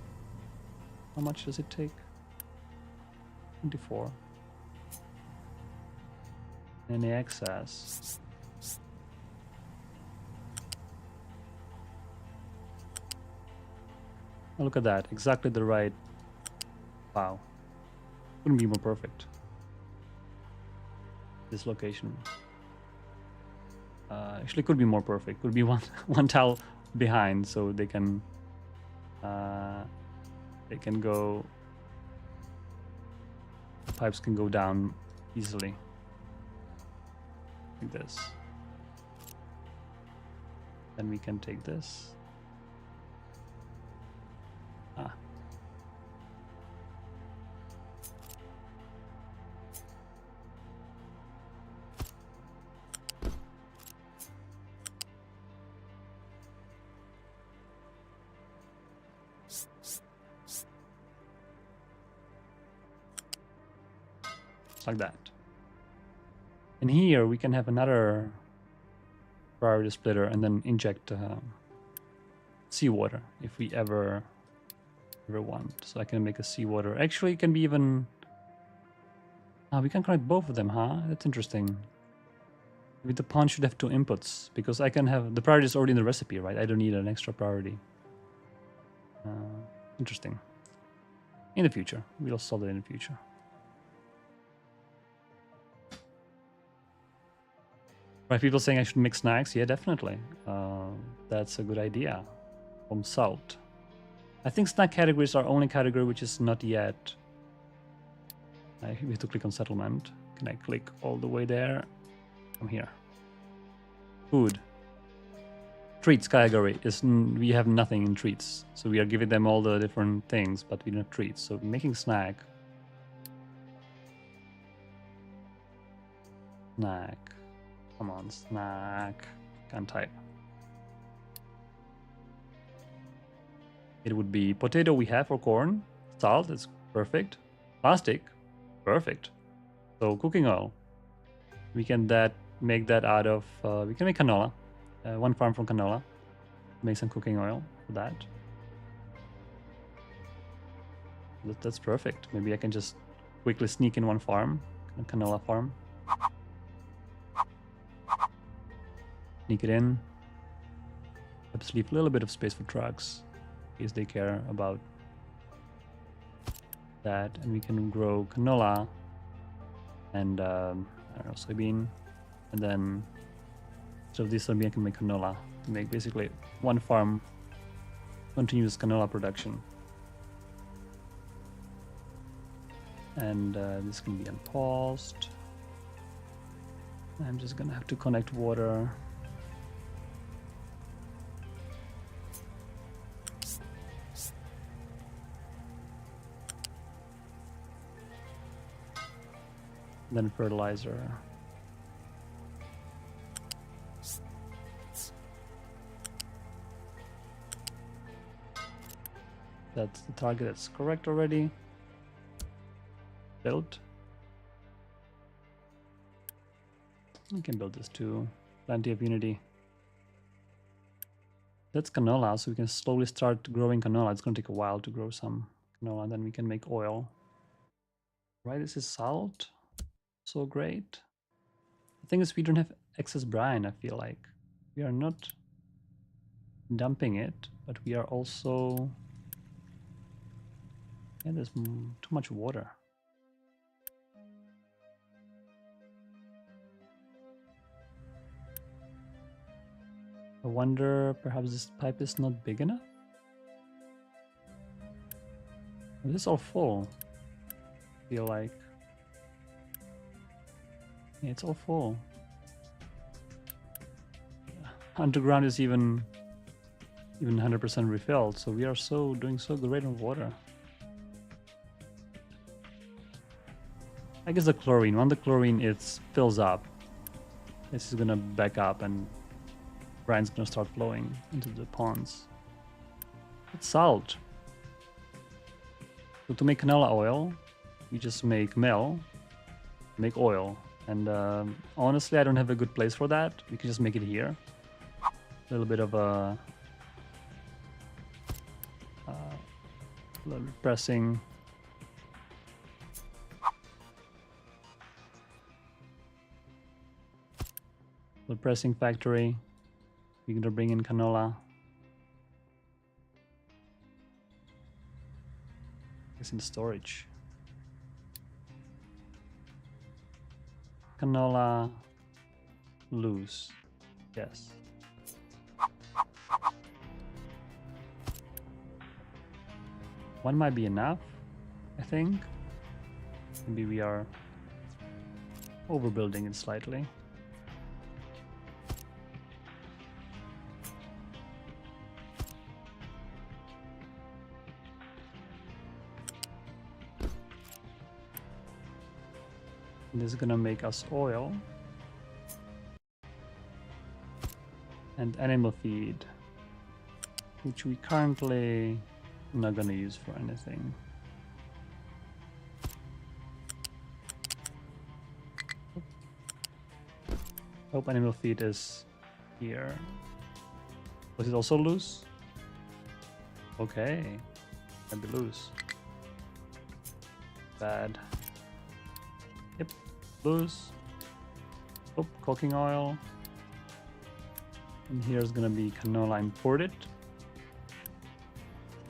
How much does it take? 24. And the excess oh, look at that, exactly the right. Wow, couldn't be more perfect. This location actually could be more perfect. Could be one tile behind, so they can go. The pipes can go down easily like this. Then we can take this. Like that. And here we can have another priority splitter and then inject seawater if we ever want. So I can make a seawater. Actually, it can be even. We can connect both of them, huh? That's interesting. Maybe the pond should have 2 inputs because I can have the priority is already in the recipe, right? I don't need an extra priority. Interesting. In the future, we'll solve it in the future. Right, people saying I should mix snacks. Yeah, definitely. That's a good idea. From salt. I think snack categories are only category which is not yet. We have to click on settlement. Can I click all the way there? From here. Food. Treats category is we have nothing in treats, so we are giving them all the different things, but we don't have treats. So making snack. Snack. Come on, snack. Can't type. It would be potato we have or corn. Salt is perfect. Plastic, perfect. So cooking oil. We can make that out of. We can make canola. 1 farm from canola. Make some cooking oil for that. That's perfect. Maybe I can just quickly sneak in 1 farm, a canola farm. Sneak it in. Perhaps leave a little bit of space for trucks, in case they care about that. And we can grow canola and I don't know, soybean, and then so this soybean can make canola to make basically 1 farm continuous canola production. And this can be unpaused. I'm just gonna have to connect water. Then fertilizer. That's the target, that's correct already. Built. We can build this too. Plenty of unity. That's canola, so we can slowly start growing canola. It's going to take a while to grow some canola, then we can make oil. Right, this is salt. So great. The thing is, we don't have excess brine, I feel like. We are not dumping it, but we are also... Yeah, there's too much water. I wonder, perhaps this pipe is not big enough? This is all full. I feel like. Yeah, it's all full. Underground is even 100% refilled, so we are doing so great on water. I guess the chlorine. When the chlorine fills up, this is gonna back up and brine's gonna start flowing into the ponds. It's salt. So to make canola oil, we just make meal, make oil. And honestly, I don't have a good place for that. We can just make it here. A little bit of a little pressing. The pressing factory. We're gonna bring in canola. It's in storage. Canola loose. Yes. One might be enough, I think. Maybe we are overbuilding it slightly. This is gonna make us oil and animal feed, which we currently not gonna use for anything. Hope animal feed is here. Was it also loose? Okay, can be loose. Bad. Yep, loose. Oh, cooking oil. And here's gonna be canola imported.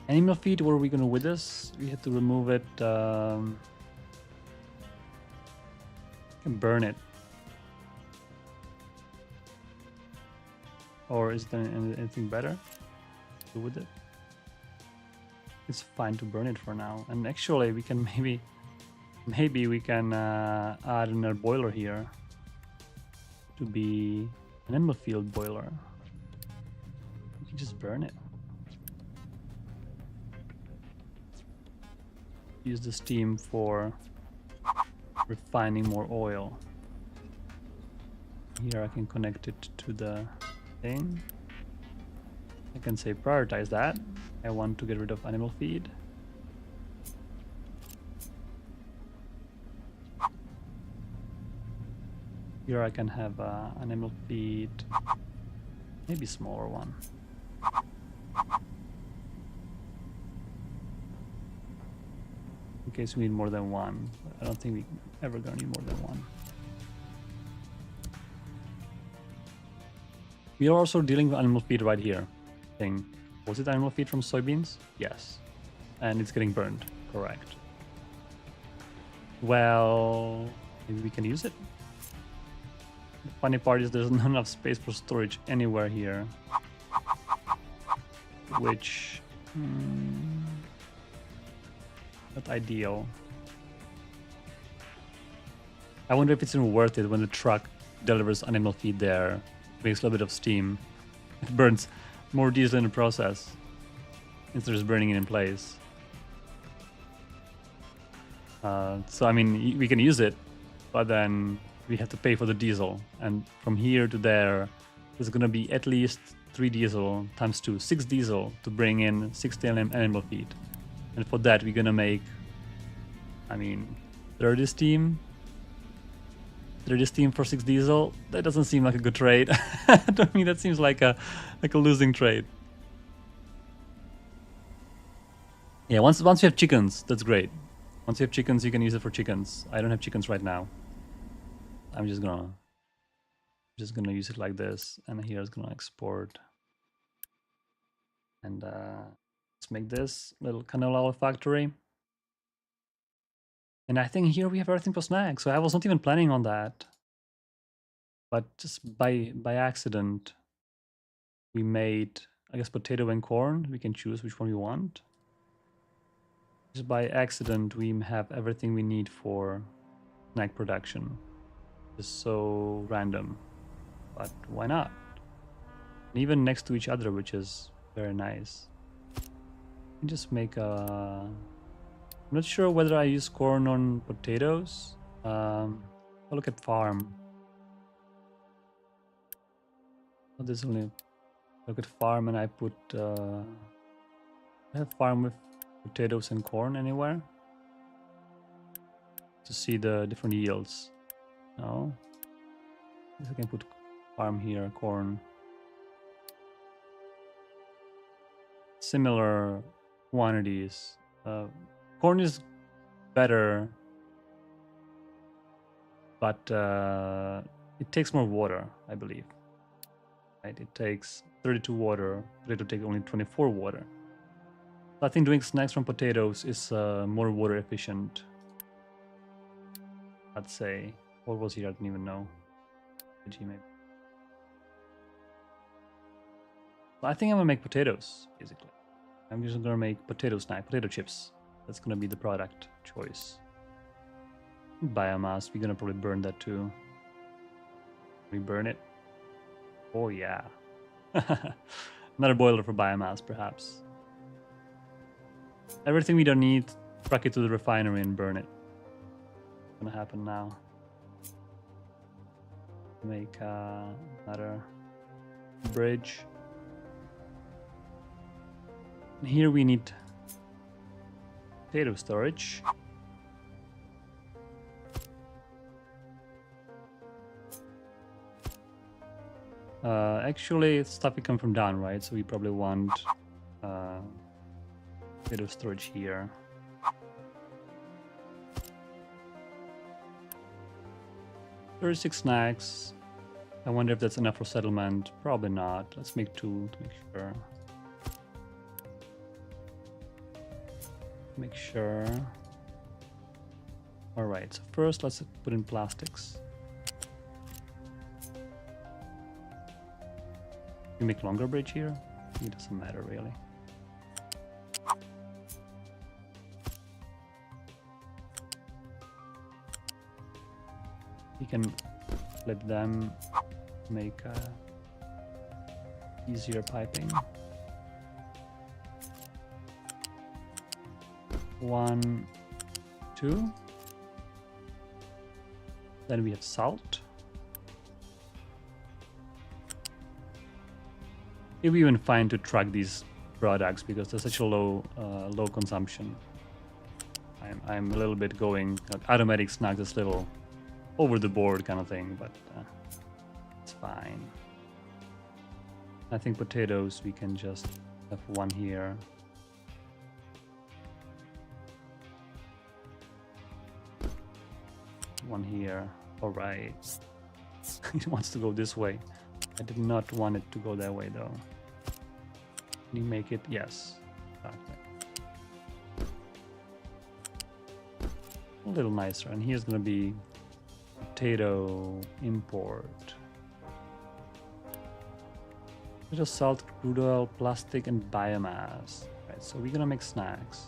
Animal feed, what are we gonna with this? We have to remove it. Can burn it. Or is there anything better to do with it? It's fine to burn it for now. And actually, we can maybe we can add another boiler here to be an animal field boiler. We can just burn it. Use the steam for refining more oil. Here I can connect it to the thing. I can say prioritize that. I want to get rid of animal feed. Here I can have animal feed, maybe smaller one. In case we need more than one. I don't think we ever gonna need more than one. We are also dealing with animal feed right here. Thing. Was it animal feed from soybeans? Yes. And it's getting burned. Correct. Well, maybe we can use it. The funny part is there's not enough space for storage anywhere here. Which... not ideal. I wonder if it's even worth it when the truck delivers animal feed there, makes a little bit of steam. It burns more diesel in the process instead of just burning it in place. So I mean, we can use it, but then we have to pay for the diesel. And from here to there, there's gonna be at least 3 diesel times 2, 6 diesel to bring in 60 animal feed. And for that, we're gonna make, I mean, 30 steam. 30 steam for 6 diesel. That doesn't seem like a good trade. To me, that seems like a losing trade. Yeah, once you have chickens, that's great. Once you have chickens, you can use it for chickens. I don't have chickens right now. I'm just gonna use it like this, and here it's gonna export. And let's make this little canola oil factory. And I think here we have everything for snacks. So I was not even planning on that, but just by accident, we made, I guess, potato and corn. We can choose which one we want. Just by accident, we have everything we need for snack production. Just so random, but why not? And even next to each other, which is very nice. And just make a... I'm not sure whether I use corn on potatoes. I'll look at farm. Oh, this only look at farm, and I put I have farm with potatoes and corn anywhere to see the different yields. No, I guess I can put farm here, corn. Similar quantities. Corn is better, but it takes more water, I believe. Right? It takes 32 water. Potato takes only 24 water. I think doing snacks from potatoes is more water efficient. I'd say. What was here? I didn't even know. Maybe. I think I'm gonna make potatoes, basically. I'm just gonna make potato chips. That's gonna be the product choice. Biomass, we're gonna probably burn that too. We burn it. Oh yeah. Another boiler for biomass, perhaps. Everything we don't need, truck it to the refinery and burn it. What's gonna happen now? Make another bridge. And here we need potato storage. Actually, stuff can come from down, right? So we probably want potato storage here. There are 6 snacks. I wonder if that's enough for settlement. Probably not. Let's make 2 to make sure. Make sure. All right, so first let's put in plastics. You make longer bridge here? It doesn't matter really. You can flip them, make easier piping. 1, 2. Then we have salt. It would be even fine to track these products because they're such a low consumption. I'm a little bit going automatic snacks, this little over the board kind of thing, but it's fine. I think potatoes we can just have 1 here. One here. All right. It wants to go this way. I did not want it to go that way though. Can you make it? Yes. Okay. A little nicer. And here's gonna be potato import. Just salt, crude oil, plastic, and biomass. Right. So we're gonna make snacks.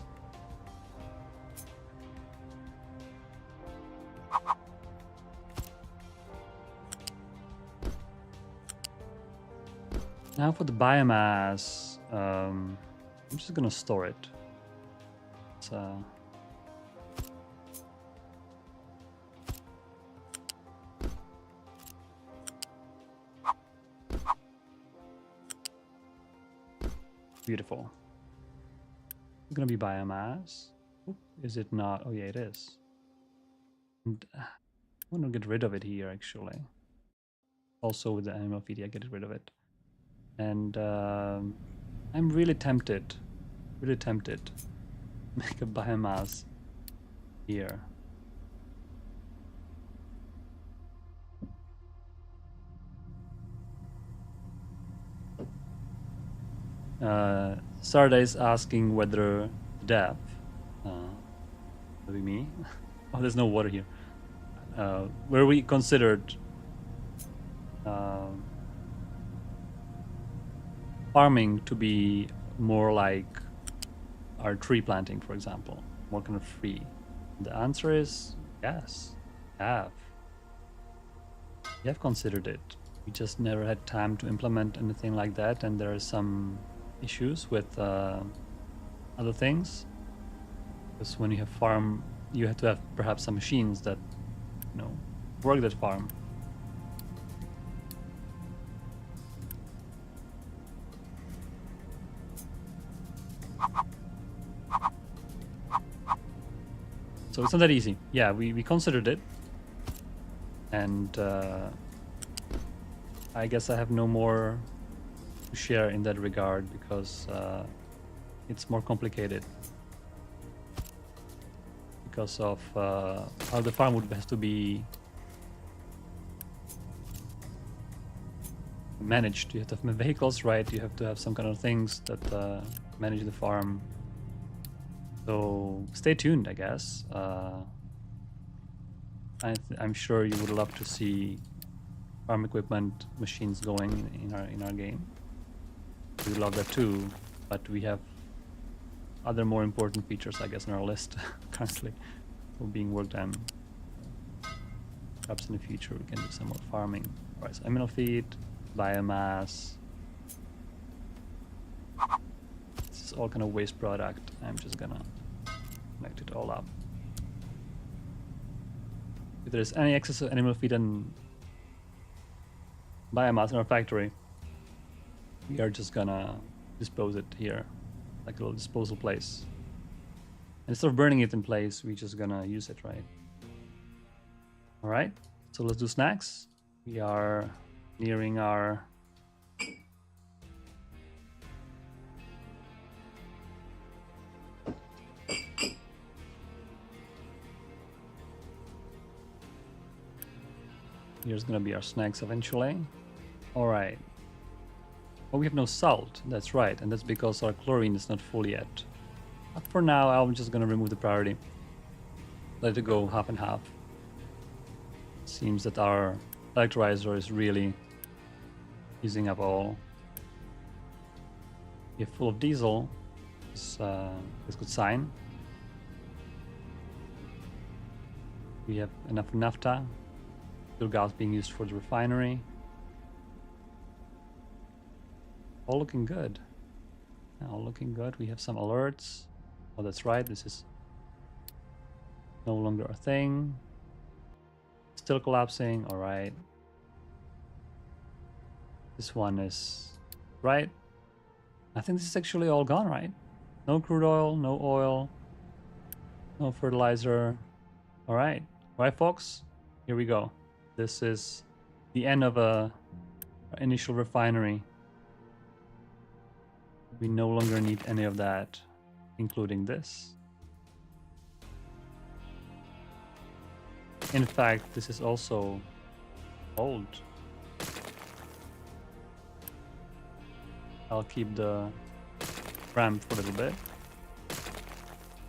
Now for the biomass, I'm just gonna store it. It's, beautiful. It's gonna be biomass. Oop, is it not? Oh yeah, it is. And I want to get rid of it here actually. Also with the animal feed, yeah, get rid of it. And I'm really tempted to make a biomass here. Sarda is asking whether depth, maybe me. Oh, there's no water here. Where we considered farming to be more like our tree planting, for example, more kind of free. The answer is yes, we have considered it. We just never had time to implement anything like that, and there are some issues with other things. Because when you have farm, you have to have perhaps some machines that, you know, work that farm. So it's not that easy. Yeah, we considered it, and I guess I have no more to share in that regard because it's more complicated because of how the farm would have to be managed. You have to have vehicles, right? You have to have some kind of things that manage the farm. So stay tuned, I guess. I'm sure you would love to see farm equipment machines going in our game. We love that too, but we have other more important features, I guess, on our list currently being worked on. Perhaps in the future we can do some more farming. All right, so animal feed, biomass. This is all kind of waste product. I'm just gonna connect it all up. If there's any excess of animal feed and biomass in our factory, we are just gonna dispose it here, like a little disposal place. And instead of burning it in place, we're just gonna use it, right? All right, so let's do snacks. We are nearing our here's gonna be our snacks eventually. All right. Oh, we have no salt. That's right, and that's because our chlorine is not full yet. But for now, I'm just gonna remove the priority. Let it go half and half. Seems that our electrolyzer is really using up all. If full of diesel, it's a good sign. We have enough naphtha. Still gas being used for the refinery. All looking good. All looking good. We have some alerts. Oh, that's right. This is no longer a thing. Still collapsing. All right. This one is right. I think this is actually all gone, right? No crude oil, no oil, no fertilizer. All right. Right, folks? Here we go. This is the end of our initial refinery. We no longer need any of that, including this. In fact, this is also old. I'll keep the ramp for a little bit.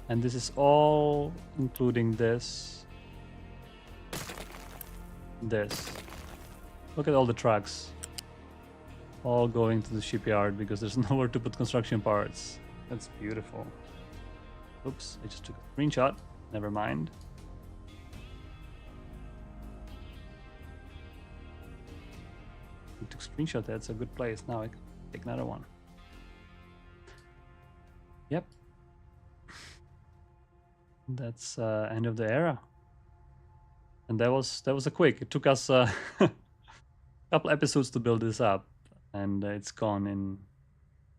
And this is all including this. Look at all the trucks. All going to the shipyard because there's nowhere to put construction parts. That's beautiful. Oops, I just took a screenshot. Never mind. I took a screenshot. That's a good place. Now Take another one. Yep. That's end of the era. And that was a quick. It took us a couple episodes to build this up, and it's gone in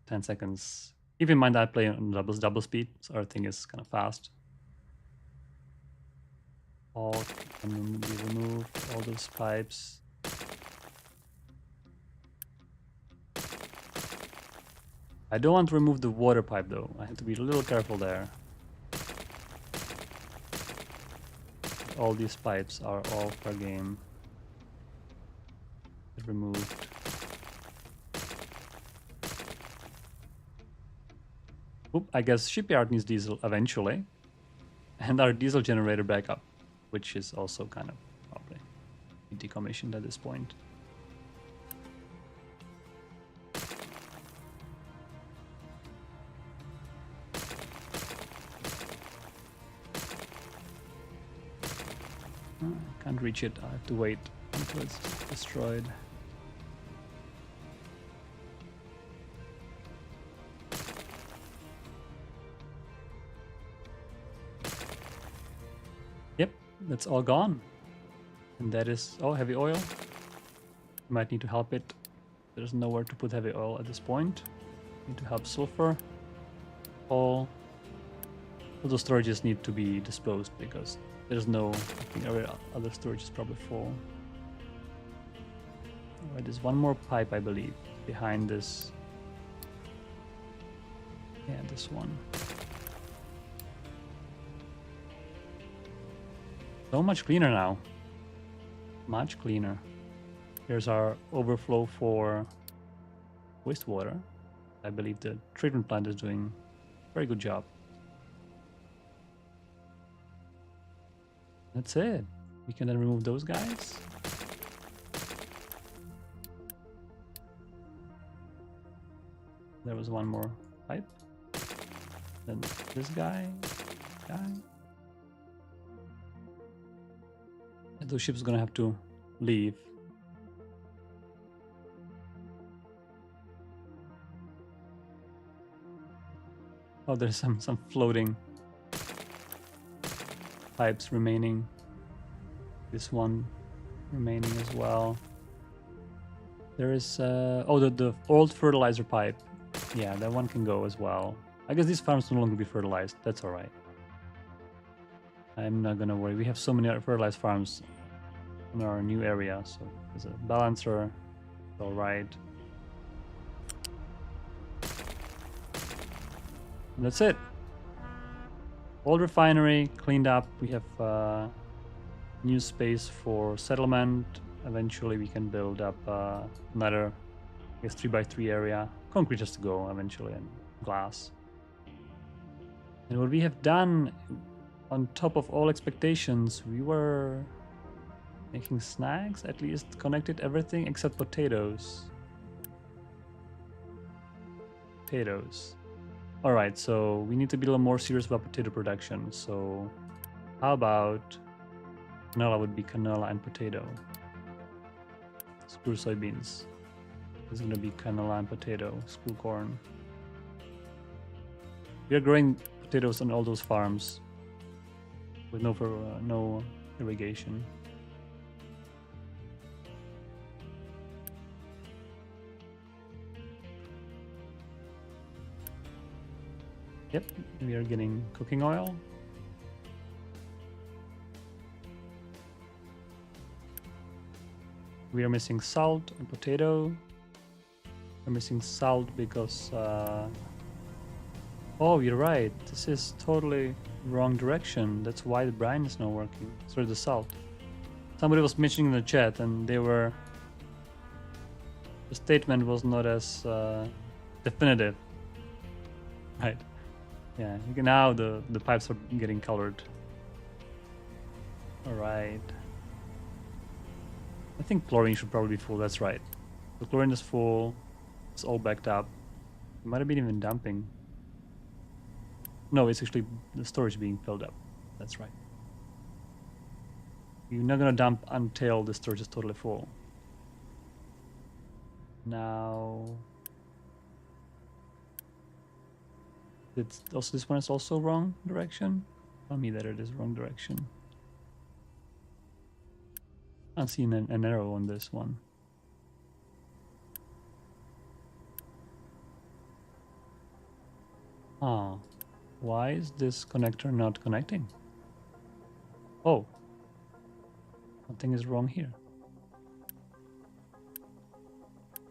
10 seconds. Keep in mind I play on double speed, so everything is kind of fast. All can be removed, all those pipes. I don't want to remove the water pipe though. I have to be a little careful there. All these pipes are all fair game. Removed. Oop, I guess shipyard needs diesel eventually. And our diesel generator backup, which is also kind of probably decommissioned at this point. I can't reach it. I have to wait until it's destroyed. Yep, that's all gone. And that is, oh, heavy oil. Might need to help it. There's nowhere to put heavy oil at this point. Need to help sulfur. All those storages need to be disposed because there's no, I think every other storage is probably full. Alright, there's one more pipe, I believe, behind this. Yeah, this one. So much cleaner now. Much cleaner. Here's our overflow for wastewater. I believe the treatment plant is doing a very good job. That's it. We can then remove those guys. There was one more pipe. Then this guy. And those ships are gonna have to leave. Oh, there's some floating pipes remaining. This one remaining as well. There is oh, the old fertilizer pipe. Yeah, that one can go as well. I guess these farms no longer be fertilized. That's all right. I'm not gonna worry. We have so many fertilized farms in our new area, so there's a balancer. All right. And that's it. Old refinery cleaned up. We have new space for settlement. Eventually, we can build up another, I guess, 3x3 area. Concrete has to go eventually, and glass. And what we have done, on top of all expectations, we were making snacks. At least connected everything except potatoes. Potatoes. All right, so we need to be a little more serious about potato production. So how about canola would be canola and potato. Screw soybeans. It's gonna be canola and potato. Screw corn. We are growing potatoes on all those farms with no irrigation. Yep, we are getting cooking oil. We are missing salt and potato. We're missing salt because... oh, you're right. This is totally wrong direction. That's why the brine is not working. Sorry, the salt. Somebody was mentioning in the chat and they were... The statement was not as definitive. Right. Yeah, now the pipes are getting colored. Alright. I think chlorine should probably be full, that's right. The chlorine is full. It's all backed up. It might have been even dumping. No, it's actually the storage being filled up. That's right. You're not gonna dump until the storage is totally full. Now... Also, this one is also wrong direction. Tell me that it is wrong direction. I don't see an arrow on this one. Ah, why is this connector not connecting? Oh, something is wrong here.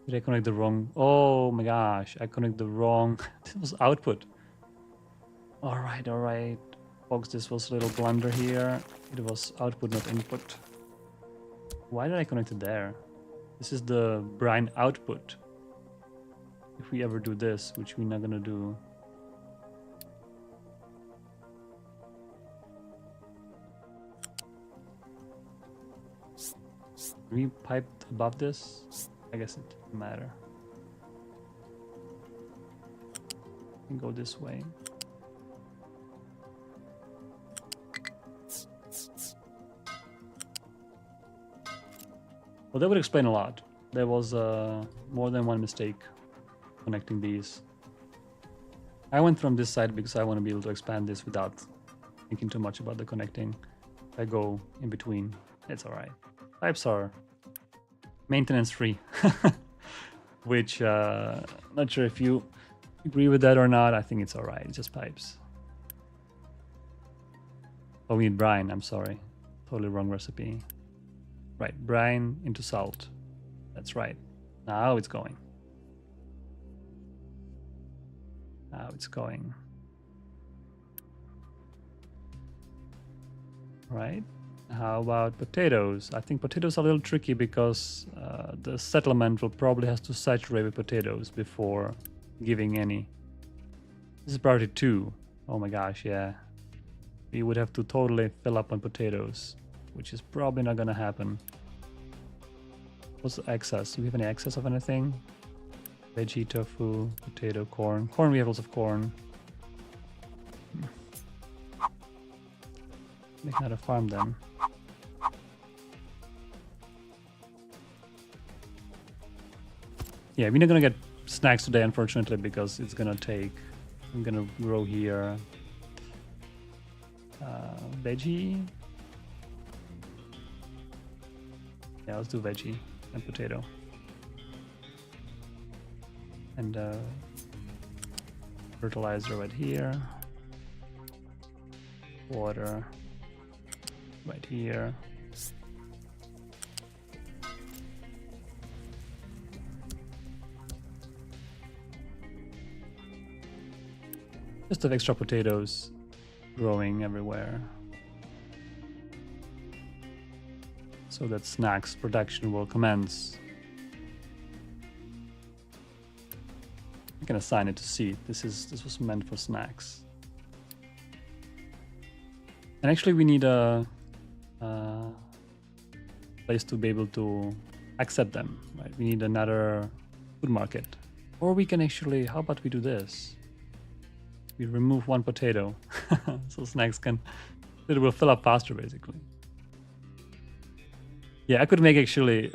Did I connect the wrong? Oh my gosh, I connected the wrong. This was output. All right, folks. This was a little blunder here. It was output, not input. Why did I connect it there? This is the brine output. If we ever do this, which we're not gonna do. We piped above this? I guess it doesn't matter. We can go this way. Well, that would explain a lot. There was more than one mistake connecting these. I went from this side because I want to be able to expand this without thinking too much about the connecting. If I go in between, it's alright. Pipes are maintenance free, which not sure if you agree with that or not. I think it's alright. It's just pipes. Oh, we need brine. I'm sorry. Totally wrong recipe. Right, brine into salt. That's right. Now it's going. Now it's going. Right. How about potatoes? I think potatoes are a little tricky because the settlement will probably have to saturate with potatoes before giving any. This is priority 2. Oh my gosh, yeah. We would have to totally fill up on potatoes, which is probably not gonna happen. What's the excess? Do we have any excess of anything? Veggie, tofu, potato, corn. Corn, we have lots of corn. Make another farm then. Yeah, we're not gonna get snacks today, unfortunately, because it's gonna take. I'm gonna grow here. Veggie. Yeah, let's do veggie and potato. And fertilizer right here. Water right here. Just have extra potatoes growing everywhere, so that snacks production will commence. I can assign it to seed. This was meant for snacks. And actually we need a place to be able to accept them, right? We need another food market. Or we can actually, how about we do this? We remove one potato, so snacks can, it will fill up faster basically. Yeah, I could make actually,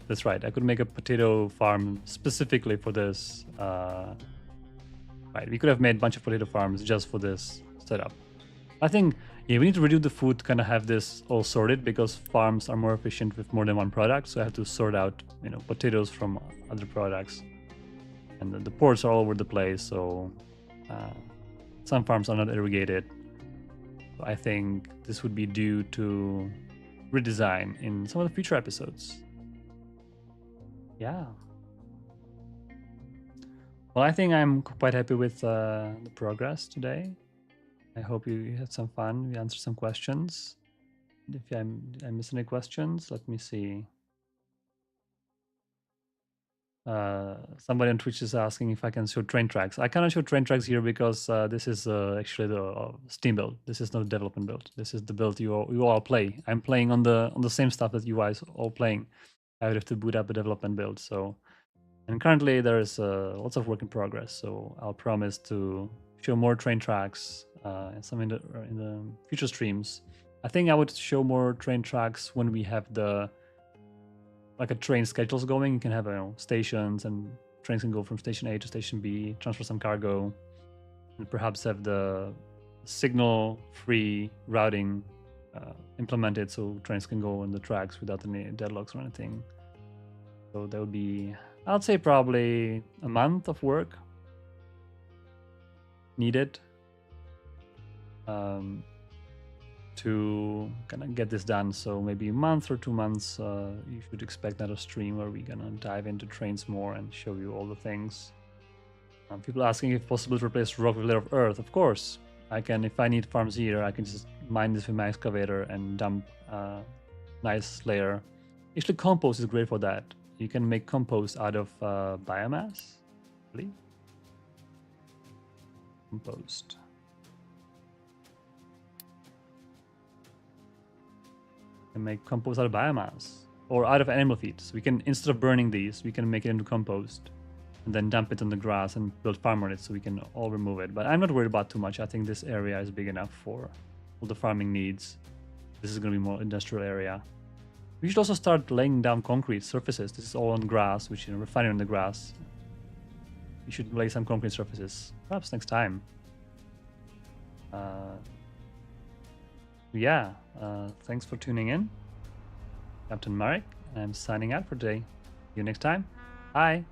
that's right, I could make a potato farm specifically for this. Right, we could have made a bunch of potato farms just for this setup. I think, yeah, we need to reduce the food, kind of have this all sorted, because farms are more efficient with more than one product. So I have to sort out, you know, potatoes from other products. And the ports are all over the place, so some farms are not irrigated. So I think this would be due to redesign in some of the future episodes. Yeah. Well, I think I'm quite happy with the progress today. I hope you had some fun. We answered some questions. If I missed any questions, let me see. Somebody on Twitch is asking if I can show train tracks. I cannot show train tracks here because this is actually the Steam build. This is not a development build. This is the build you all play. I'm playing on the same stuff that you guys all playing. I would have to boot up a development build. So, and currently there is lots of work in progress. So I'll promise to show more train tracks and some in the future streams. I think I would show more train tracks when we have the like a train schedules going. You can have stations, and trains can go from station A to station B, transfer some cargo. and perhaps have the signal-free routing implemented so trains can go on the tracks without any deadlocks or anything. So that would be, I'd say, probably a month of work needed to kind of get this done. So maybe a month or 2 months, you should expect another stream where we're gonna dive into trains more and show you all the things. People asking if possible to replace rock with layer of earth. Of course, I can. If I need farms here, I can just mine this with my excavator and dump nice layer. Actually, compost is great for that. You can make compost out of biomass, I believe. Compost. And make compost out of biomass or out of animal feed. So we can, instead of burning these, we can make it into compost and then dump it on the grass and build farm on it so we can all remove it. But I'm not worried about too much. I think this area is big enough for all the farming needs. This is going to be more industrial area. We should also start laying down concrete surfaces. This is all on grass, which, you know, refinery on the grass. We should lay some concrete surfaces, perhaps next time. Yeah, thanks for tuning in. Captain Marek, I'm signing out for today. See you next time. Bye.